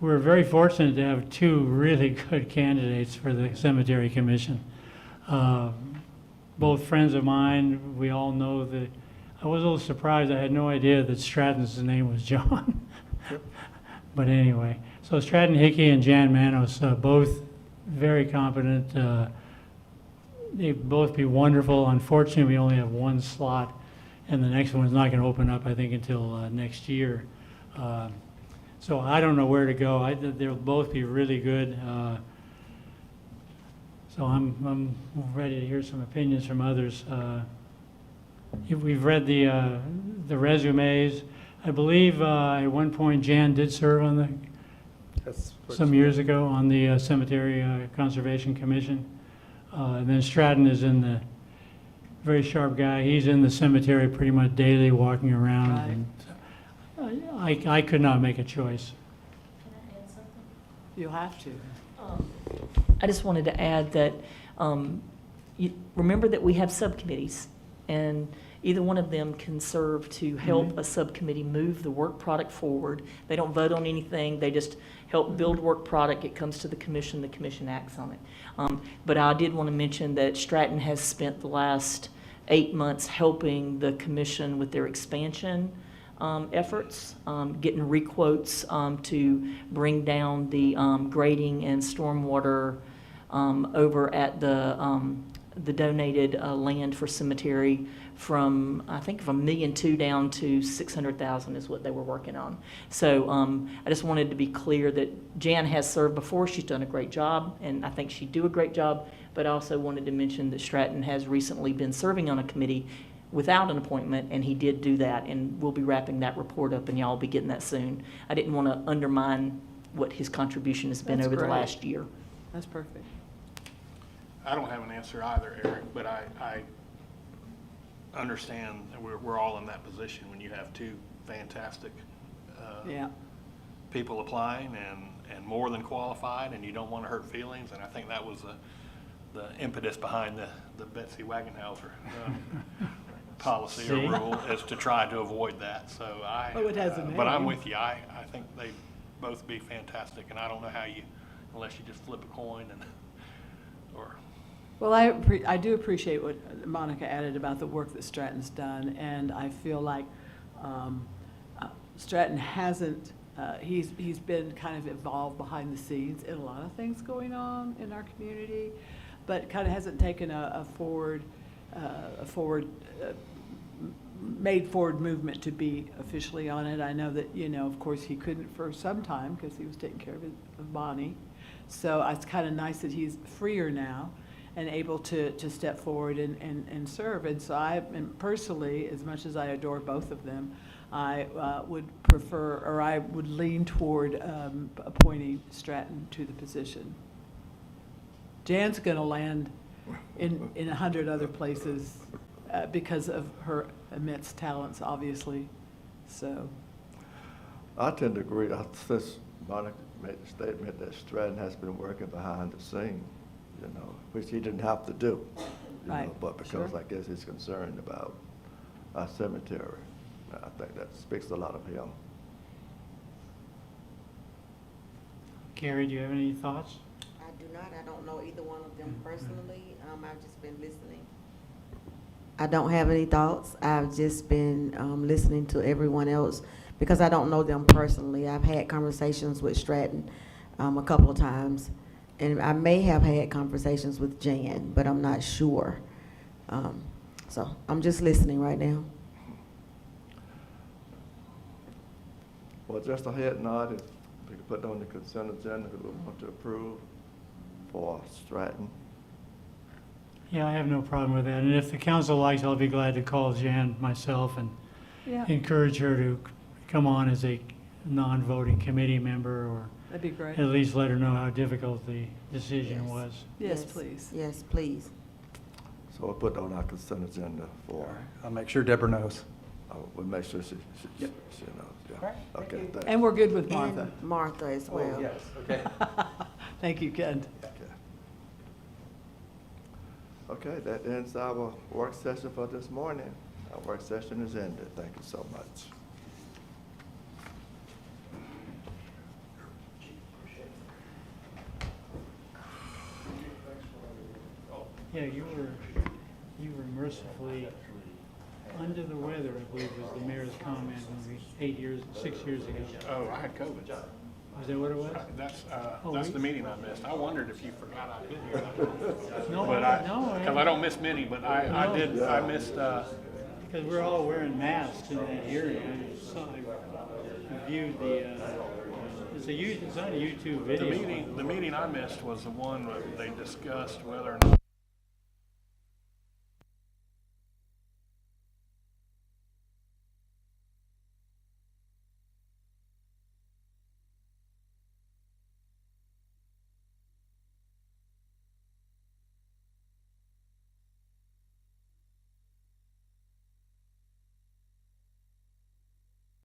We're very fortunate to have two really good candidates for the Cemetery Commission. Both friends of mine. We all know that. I was a little surprised. I had no idea that Stratton's name was John. But anyway, so Stratton Hickey and Jan Manos, both very competent. They'd both be wonderful. Unfortunately, we only have one slot, and the next one's not going to open up, I think, until next year. So I don't know where to go. They'll both be really good. So I'm ready to hear some opinions from others. We've read the resumes. I believe at one point Jan did serve on That's what some she- years ago on the Cemetery Conservation Commission. And then Stratton is in very sharp guy. He's in the cemetery pretty much daily, walking around. And I could not make a choice. You'll have to. I just wanted to add that, remember that we have subcommittees, and either one of them can serve to help a subcommittee move the work product forward. They don't vote on anything, they just help build work product. It comes to the commission acts on it. But I did want to mention that Stratton has spent the last 8 months helping the commission with their expansion efforts, getting requotes to bring down the grading and stormwater over at the donated land for cemetery from, I think, from $1.2 million down to $600,000 is what they were working on. So I just wanted to be clear that Jan has served before. She's done a great job, and I think she'd do a great job. But I also wanted to mention that Stratton has recently been serving on a committee without an appointment, and he did do that, and we'll be wrapping that report up, and y'all will be getting that soon. I didn't want to undermine what his contribution has been That's over the great. last year. That's perfect. I don't have an answer either, Eric, but I understand that we're all in that position when you have two fantastic Yeah. people applying and more than qualified, and you don't want to hurt feelings, and I think that was the impetus behind the Betsy Wagenhauser policy or See? rule, is to try to avoid that. So Oh, it has a but I'm name. with you. I think they both be fantastic, and I don't know how you, unless you just flip a coin or. Well, I do appreciate what Monica added about the work that Stratton's done, and I feel like Stratton hasn't, he's been kind of involved behind the scenes in a lot of things going on in our community, but kind of hasn't taken made forward movement to be officially on it. I know that, of course, he couldn't for some time because he was taking care of Bonnie. So it's kind of nice that he's freer now and able to step forward and serve. And so and personally, as much as I adore both of them, I would prefer, or I would lean toward appointing Stratton to the position. Jan's going to land in 100 other places because of her immense talents, obviously. So, I tend to agree, since Monica made the statement that Stratton has been working behind the scene, which he didn't have to do. Right, But because sure. I guess he's concerned about our cemetery, I think that speaks a lot of him. Carrie, do you have any thoughts? I do not. I don't know either one of them personally. I've just been listening. I don't have any thoughts. I've just been listening to everyone else because I don't know them personally. I've had conversations with Stratton a couple of times, and I may have had conversations with Jan, but I'm not sure. So I'm just listening right now. Well, just a head nod, if we could put on the consent agenda, who we want to approve for Stratton. Yeah, I have no problem with that. And if the council likes, I'll be glad to call Jan myself and yeah, encourage her to come on as a non-voting committee member, or that'd be great. at least let her know how difficult the decision Yes. was. Yes, please. Yes, please. So we'll put on our consent agenda for, I'll make sure Deborah knows. we'll make sure she knows, yeah. Okay, thanks. And we're good with Martha. And Martha as well. okay. Thank you, Ken. Okay, that ends our work session for this morning. Our work session is ended. Thank you so much. Yeah, you were mercifully under the weather, I believe was the mayor's comment when 6 years ago. Oh, I had COVID. Is that what it was? That's the meeting I missed. I wondered if you forgot I'd been here. No, But because I don't miss many, but I No. did, I missed, Because we're all wearing masks in that hearing. I saw, I viewed it's on a YouTube video. the meeting I missed was the one where they discussed whether or not